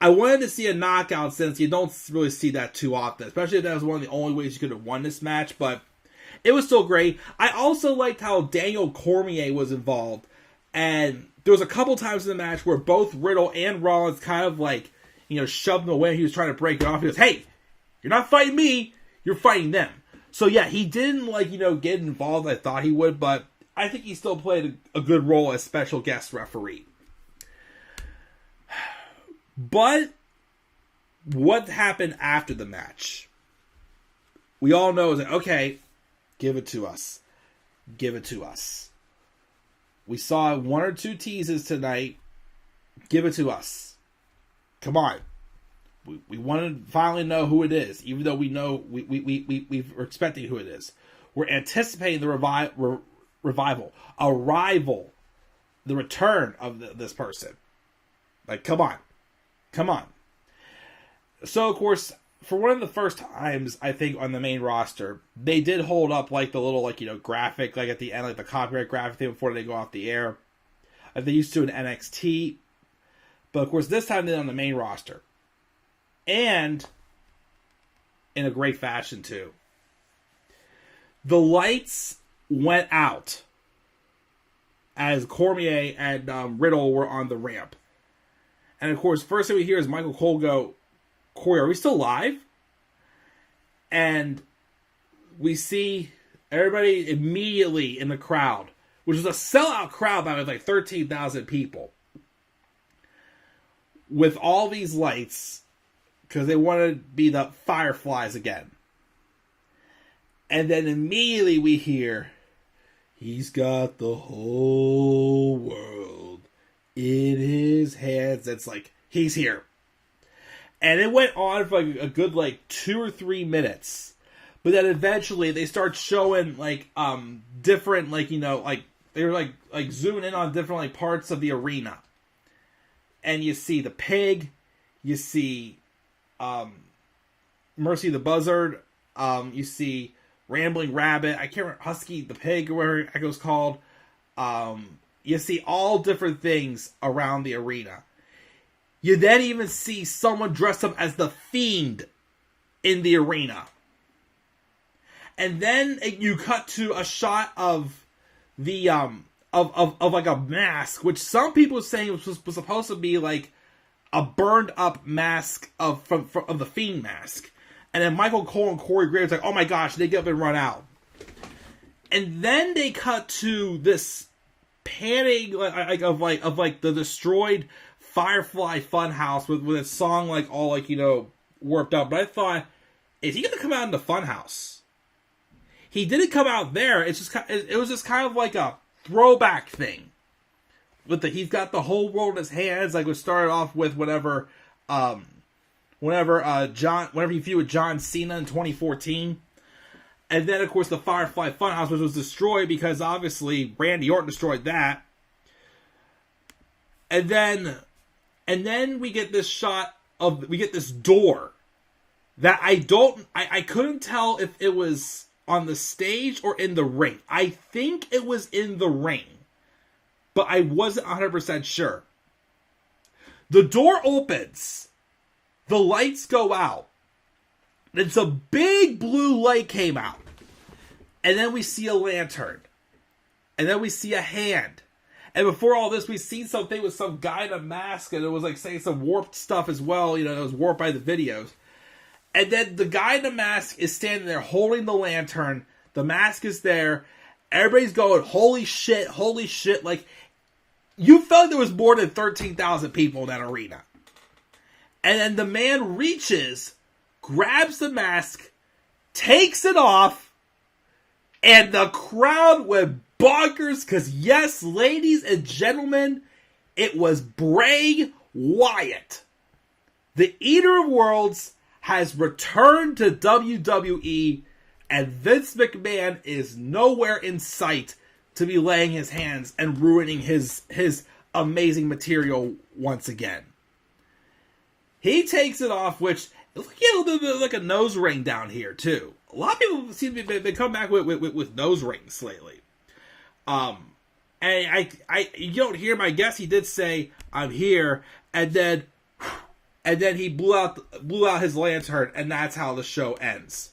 I wanted to see a knockout since you don't really see that too often, especially if that was one of the only ways you could have won this match, but it was still great. I also liked how Daniel Cormier was involved, and there was a couple times in the match where both Riddle and Rollins kind of shoved him away. He was trying to break it off. He goes, "Hey, you're not fighting me. You're fighting them." So yeah, he didn't get involved. I thought he would, but I think he still played a good role as special guest referee. But what happened after the match? We all know that, okay, give it to us. Give it to us. We saw 1 or 2 teases tonight. Give it to us. Come on. We want to finally know who it is, even though we know we're expecting who it is. We're anticipating the arrival, the return of this person. Like, come on. Come on. So, of course, for one of the first times, I think, on the main roster, they did hold up, like, the little, like, graphic, like, at the end, like, the copyright graphic thing before they go off the air. Like they used to in NXT. But, of course, this time they're on the main roster. And in a great fashion, too. The lights went out as Cormier and Riddle were on the ramp. And, of course, first thing we hear is Michael Cole go, Corey, are we still live? And we see everybody immediately in the crowd, which was a sellout crowd by like 13,000 people, with all these lights, because they wanted to be the Fireflies again. And then immediately we hear, he's got the whole world in his hands. It's like, he's here. And it went on for like a good like 2 or 3 minutes. But then eventually they start showing like different, like, like they were like zooming in on different like parts of the arena. And you see the pig, you see Mercy the Buzzard, you see Rambling Rabbit, I can't remember, Husky the Pig or whatever it was called. You see all different things around the arena. You then even see someone dressed up as the Fiend in the arena. And then you cut to a shot of the of like a mask, which some people were saying was supposed to be like a burned up mask of the Fiend mask. And then Michael Cole and Corey Graves like, oh my gosh, they get up and run out. And then they cut to this panning of the destroyed Firefly Funhouse with its song like all like warped up. But I thought, is he gonna come out in the Funhouse? He didn't come out there. It's just it was just kind of like a throwback thing. He's got the whole world in his hands. Like we started off with whenever he feuded with John Cena in 2014. And then, of course, the Firefly Funhouse, which was destroyed because, obviously, Randy Orton destroyed that. And then we get this shot we get this door that I couldn't tell if it was on the stage or in the ring. I think it was in the ring, but I wasn't 100% sure. The door opens. The lights go out. It's a big blue light came out. And then we see a lantern. And then we see a hand. And before all this, we seen something with some guy in a mask. And it was like saying some warped stuff as well. It was warped by the videos. And then the guy in the mask is standing there holding the lantern. The mask is there. Everybody's going, holy shit, holy shit. Like, you felt there was more than 13,000 people in that arena. And then the man reaches, grabs the mask, takes it off, and the crowd went bonkers because, yes, ladies and gentlemen, it was Bray Wyatt. The Eater of Worlds has returned to WWE, and Vince McMahon is nowhere in sight to be laying his hands and ruining his amazing material once again. He takes it off, which looks like a little bit like a nose ring down here, too. A lot of people seem to be, they come back with nose rings lately. And you don't hear my guess. He did say, I'm here. And then he blew out his lantern, and that's how the show ends.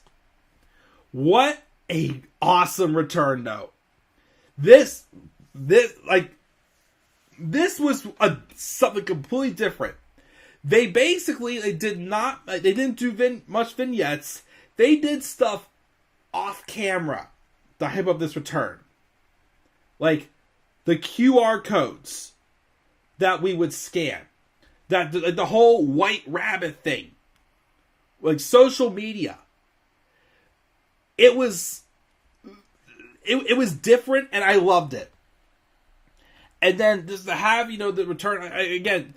What a awesome return, though. This was something completely different. They didn't do much vignettes. They did stuff off camera to hype up this return. Like the QR codes that we would scan. The whole White Rabbit thing. Like social media. It was it was different, and I loved it. And then just to have, the return, again,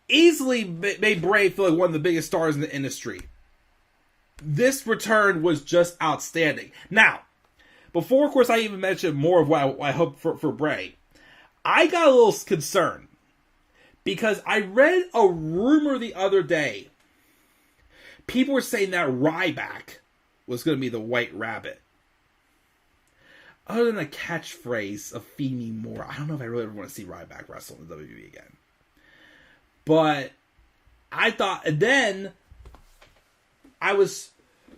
easily made Bray feel like one of the biggest stars in the industry. This return was just outstanding. Now, before, of course, I even mentioned more of what I hope for Bray, I got a little concerned because I read a rumor the other day. People were saying that Ryback was going to be the White Rabbit. Other than a catchphrase of feed me more, I don't know if I really ever want to see Ryback wrestle in the WWE again. But I thought, and then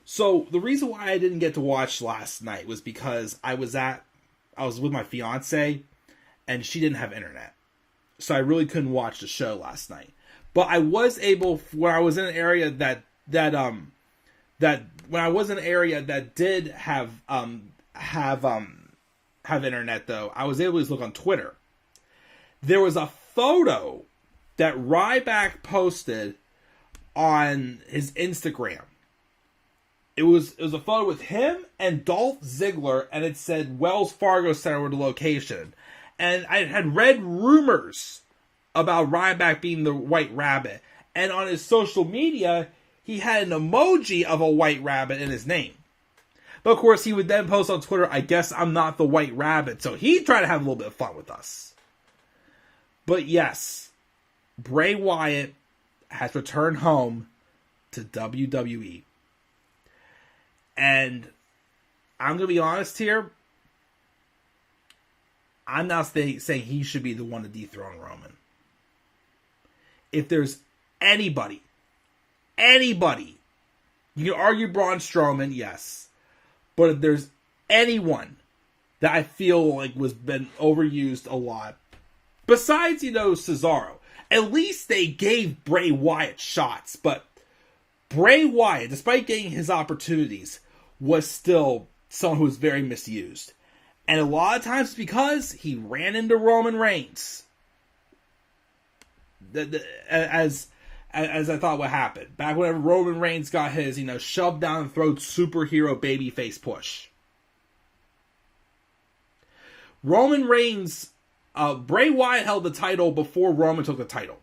so the reason why I didn't get to watch last night was because I was with my fiance and she didn't have internet. So I really couldn't watch the show last night. But I was able, when I was in an area that when I was in an area that did have internet though, I was able to look on Twitter. There was a photo that Ryback posted on his Instagram. It was a photo with him and Dolph Ziggler, and it said Wells Fargo Center with the location. And I had read rumors about Ryback being the White Rabbit. And on his social media, he had an emoji of a white rabbit in his name. But of course, he would then post on Twitter, I guess I'm not the White Rabbit. So he tried to have a little bit of fun with us. But yes, Bray Wyatt has returned home to WWE. And I'm going to be honest here. I'm not saying he should be the one to dethrone Roman. If there's anybody, you can argue Braun Strowman, yes. But if there's anyone that I feel like was been overused a lot, besides, Cesaro, at least they gave Bray Wyatt shots. But Bray Wyatt, despite getting his opportunities, was still someone who was very misused. And a lot of times because he ran into Roman Reigns. As I thought would happen. Back whenever Roman Reigns got his, shoved down the throat superhero babyface push. Roman Reigns, Bray Wyatt held the title before Roman took the title.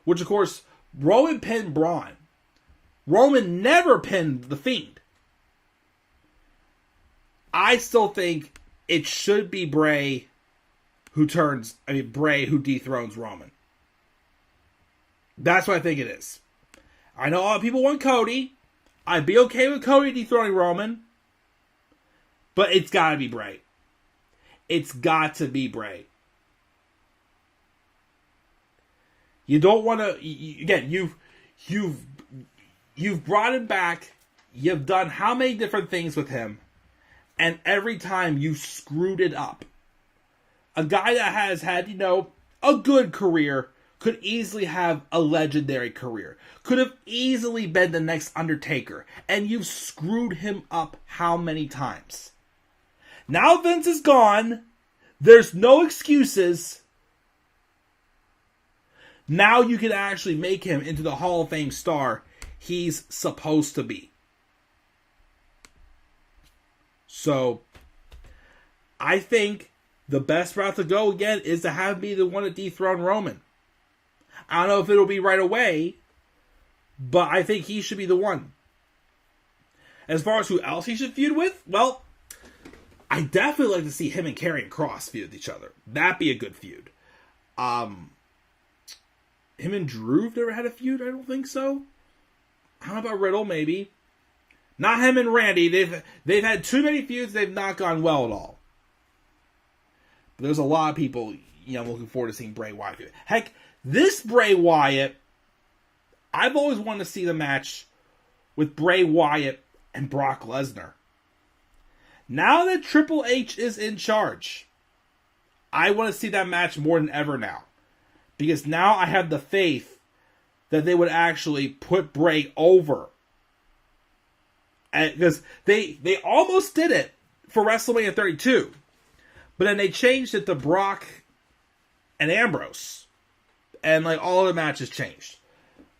Which, of course, Roman pinned Braun. Roman never pinned The Fiend. I still think it should be Bray who dethrones Roman. That's what I think it is. I know a lot of people want Cody. I'd be okay with Cody dethroning Roman. But it's got to be Bray. It's got to be Bray. You don't want to... Again, you've brought him back. You've done how many different things with him. And every time you screwed it up. A guy that has had, a good career could easily have a legendary career. Could have easily been the next Undertaker. And you've screwed him up how many times? Now Vince is gone. There's no excuses. Now you can actually make him into the Hall of Fame star he's supposed to be. So, I think the best route to go again is to have him be the one to dethrone Roman. I don't know if it'll be right away, but I think he should be the one. As far as who else he should feud with, well, I definitely like to see him and Karrion Kross feud with each other. That'd be a good feud. Him and Drew have never had a feud? I don't think so. I don't know about Riddle, maybe. Not him and Randy. They've had too many feuds. They've not gone well at all. But there's a lot of people, looking forward to seeing Bray Wyatt feud. Heck, this Bray Wyatt, I've always wanted to see the match with Bray Wyatt and Brock Lesnar. Now that Triple H is in charge, I want to see that match more than ever now. Because now I have the faith that they would actually put Bray over. Because they almost did it for WrestleMania 32. But then they changed it to Brock and Ambrose. And all the matches changed.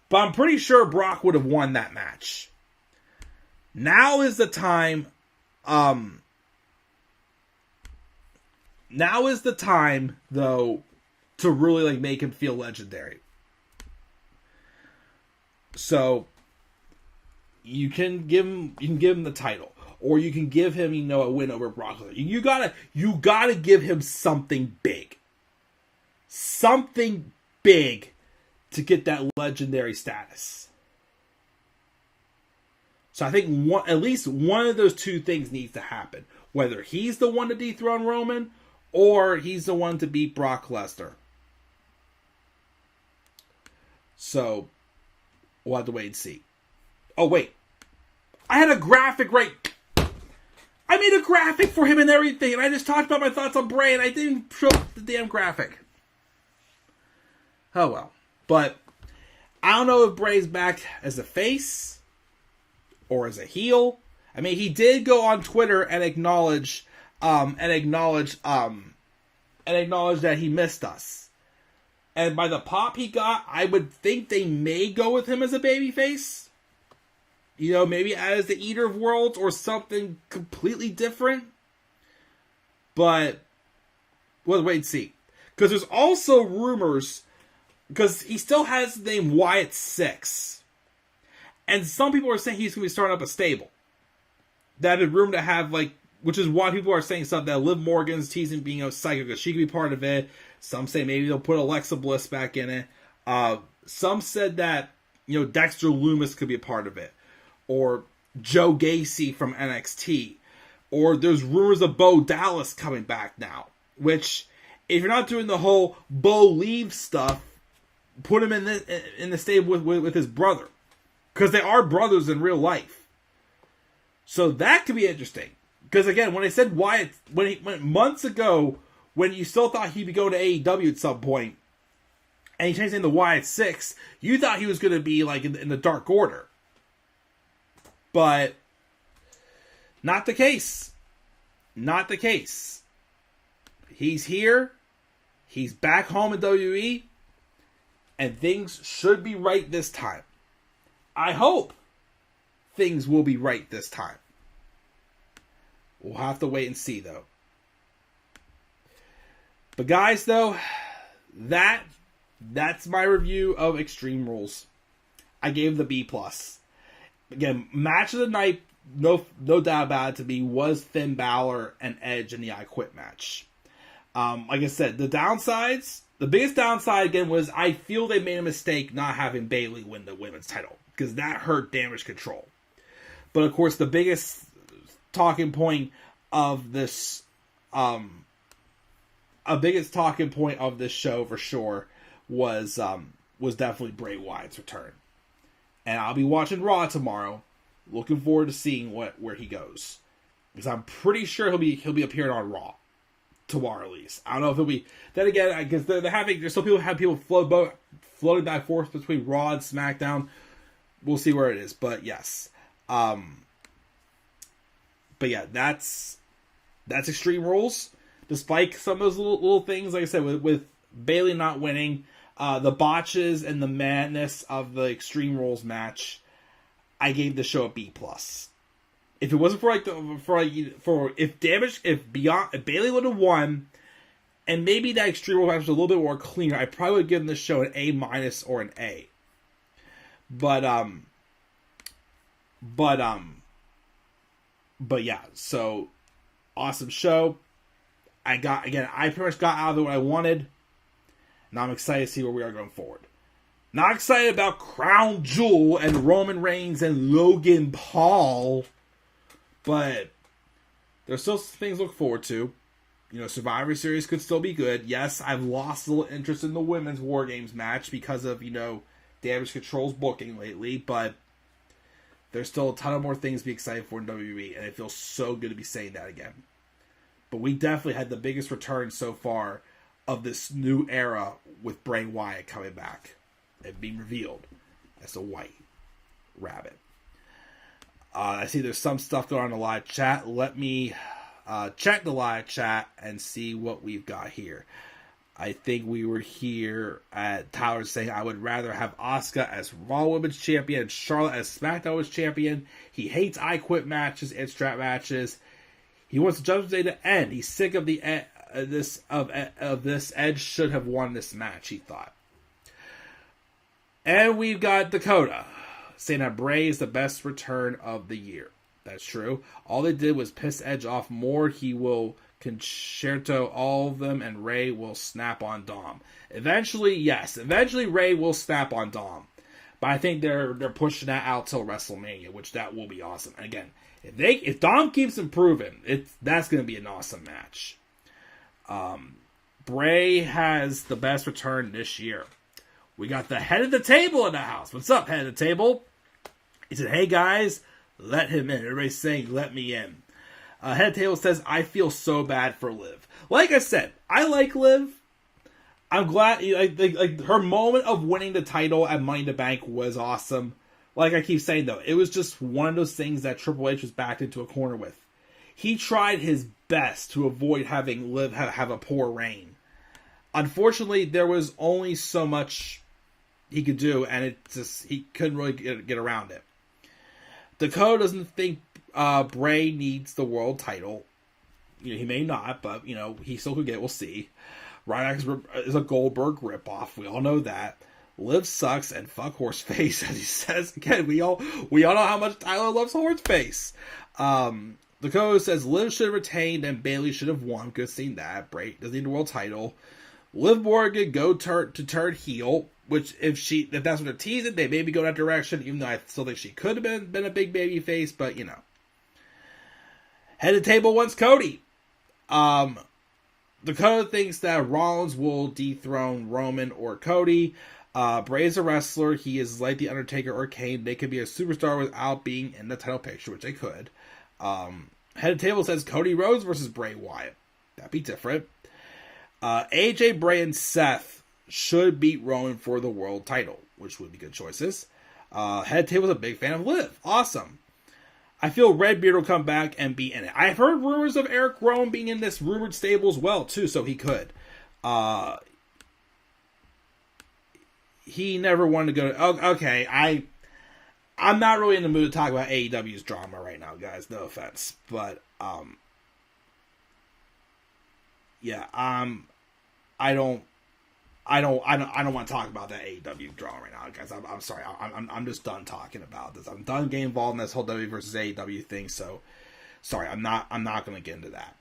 But I'm pretty sure Brock would have won that match. Now is the time Now is the time, though, to really like make him feel legendary. So you can give him the title, or you can give him, a win over Brock Lesnar. You gotta give him something big to get that legendary status. So I think at least one of those two things needs to happen. Whether he's the one to dethrone Roman, or he's the one to beat Brock Lesnar. So we'll have to wait and see. Oh, wait. I had a graphic right. I made a graphic for him and everything, and I just talked about my thoughts on Bray, and I didn't show the damn graphic. Oh, well. But I don't know if Bray's back as a face or as a heel. I mean, he did go on Twitter and acknowledge that he missed us. And by the pop he got, I would think they may go with him as a babyface. Maybe as the Eater of Worlds or something completely different. But we'll wait and see. Because there's also rumors, because he still has the name Wyatt 6. And some people are saying he's going to be starting up a stable. That had room to have, which is why people are saying stuff that Liv Morgan's teasing being a psycho, because she could be part of it. Some say maybe they'll put Alexa Bliss back in it. Some said that, Dexter Lumis could be a part of it. Or Joe Gacy from NXT. Or there's rumors of Bo Dallas coming back now. Which, if you're not doing the whole Bo leave stuff, put him in the stable with his brother. Because they are brothers in real life. So that could be interesting. Because again, when I said Wyatt, when he went months ago, when you still thought he'd be going to AEW at some point, and he changed his name to Wyatt 6, you thought he was going to be in the Dark Order. But not the case. Not the case. He's here. He's back home in WWE. And things should be right this time. I hope things will be right this time. We'll have to wait and see, though. But guys, though, that's my review of Extreme Rules. I gave the B+. Again, match of the night, no doubt about it to me, was Finn Balor and Edge in the I Quit match. Like I said, the biggest downside again was I feel they made a mistake not having Bayley win the women's title, because that hurt Damage Control. But of course, the biggest talking point of this, show for sure was definitely Bray Wyatt's return. And I'll be watching Raw tomorrow, looking forward to seeing where he goes, because I'm pretty sure he'll be appearing on Raw tomorrow at least. I don't know if he'll be. Then again, because there's still people floating back and forth between Raw and SmackDown. We'll see where it is, but yes. But yeah, that's Extreme Rules. Despite some of those little things, like I said, with Bayley not winning, the botches and the madness of the Extreme Rules match, I gave the show a B+. If it wasn't if Bayley would have won, and maybe that Extreme Rules match was a little bit more cleaner, I probably would have given the show an A- or an A. But yeah, so awesome show. I pretty much got out of it what I wanted. Now I'm excited to see where we are going forward. Not excited about Crown Jewel and Roman Reigns and Logan Paul, but there's still things to look forward to. Survivor Series could still be good. Yes, I've lost a little interest in the women's War Games match because of, Damage Control's booking lately, but there's still a ton of more things to be excited for in WWE, and it feels so good to be saying that again. But we definitely had the biggest return so far of this new era with Bray Wyatt coming back and being revealed as a White Rabbit. I see there's some stuff going on in the live chat. Let me check the live chat and see what we've got here. I think we were here at Tyler saying I would rather have Asuka as Raw Women's Champion and Charlotte as SmackDown Women's Champion. He hates I Quit matches and strap matches. He wants the Judgment Day to end. He's sick of the this Edge should have won this match, he thought. And we've got Dakota saying that Bray is the best return of the year. That's true. All they did was piss Edge off more. He will concerto all of them, and Ray will snap on Dom. Eventually, yes. Eventually, Ray will snap on Dom. But I think they're pushing that out till WrestleMania, which that will be awesome. And again, if Dom keeps improving, that's going to be an awesome match. Bray has the best return this year. We got the head of the table in the house. What's up, head of the table? He said, "Hey guys, let him in." Everybody's saying, "Let me in." Head of the table says, "I feel so bad for Liv." Like I said, I like Liv. I'm glad, like her moment of winning the title at Money in the Bank was awesome. Like I keep saying though, it was just one of those things that Triple H was backed into a corner with. He tried his best to avoid having Liv have a poor reign. Unfortunately, there was only so much he could do, and he couldn't really get around it. Dakota doesn't think Bray needs the world title. He may not, but he still could get it. We'll see. Ryback is a Goldberg ripoff. We all know that. Liv sucks and fuck Horseface, as he says. Again, we all know how much Tyler loves Horseface. Dakota says Liv should have retained and Bayley should have won. Could have seen that. Bray doesn't need the world title. Liv Morgan go turn heel, which if that's what they're teasing, they maybe go that direction. Even though I still think she could have been a big baby face, but Head of the table wants Cody. Dakota thinks that Rollins will dethrone Roman or Cody. Bray is a wrestler. He is like The Undertaker or Kane. They could be a superstar without being in the title picture, which they could. Head of the table says Cody Rhodes versus Bray Wyatt. That'd be different. AJ, Bray, and Seth should beat Roman for the world title, which would be good choices. Head of the table is a big fan of Liv. Awesome. I feel Redbeard will come back and be in it. I've heard rumors of Eric Rowan being in this rumored stable as well, too, so he could. He never wanted to go to... Oh, okay, I'm not really in the mood to talk about AEW's drama right now, guys. No offense. But, yeah, I don't want to talk about that AEW drama right now, guys. I'm sorry. I'm just done talking about this. I'm done getting involved in this whole W versus AEW thing. So, sorry. I'm not going to get into that.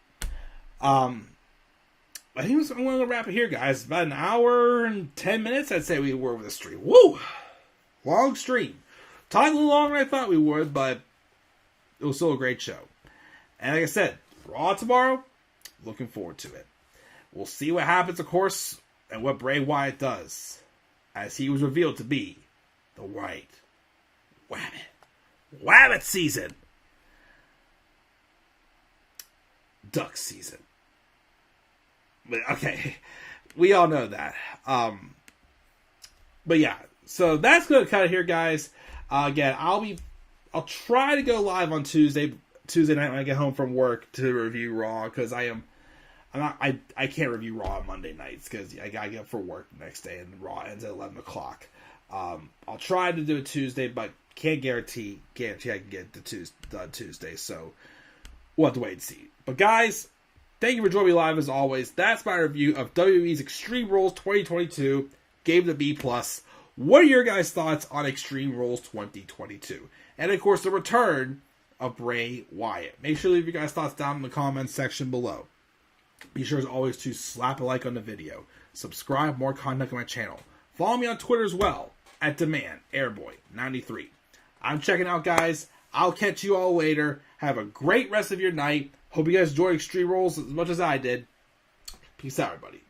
I think I'm going to wrap it here, guys. About an hour and 10 minutes. I'd say we were over the stream. Woo! Long stream. Talked a little longer than I thought we would, but it was still a great show. And like I said, Raw tomorrow. Looking forward to it. We'll see what happens, of course. And what Bray Wyatt does, as he was revealed to be the White Wabbit season. Duck season. But okay, we all know that. But yeah, so that's going to cut it here, guys. Again, I'll try to go live on Tuesday night when I get home from work to review Raw, because I can't review Raw on Monday nights because I gotta get up for work the next day, and Raw ends at 11 o'clock. I'll try to do it Tuesday, but can't guarantee I can get the Tuesday, so we'll have to wait and see. But guys, thank you for joining me live as always. That's my review of WWE's Extreme Rules 2022. Gave it a B+. What are your guys' thoughts on Extreme Rules 2022? And of course, the return of Bray Wyatt. Make sure to leave your guys' thoughts down in the comments section below. Be sure as always to slap a like on the video. Subscribe, more content on my channel. Follow me on Twitter as well, at DemandAirboy93. I'm checking out, guys. I'll catch you all later. Have a great rest of your night. Hope you guys enjoyed Extreme Rules as much as I did. Peace out, everybody.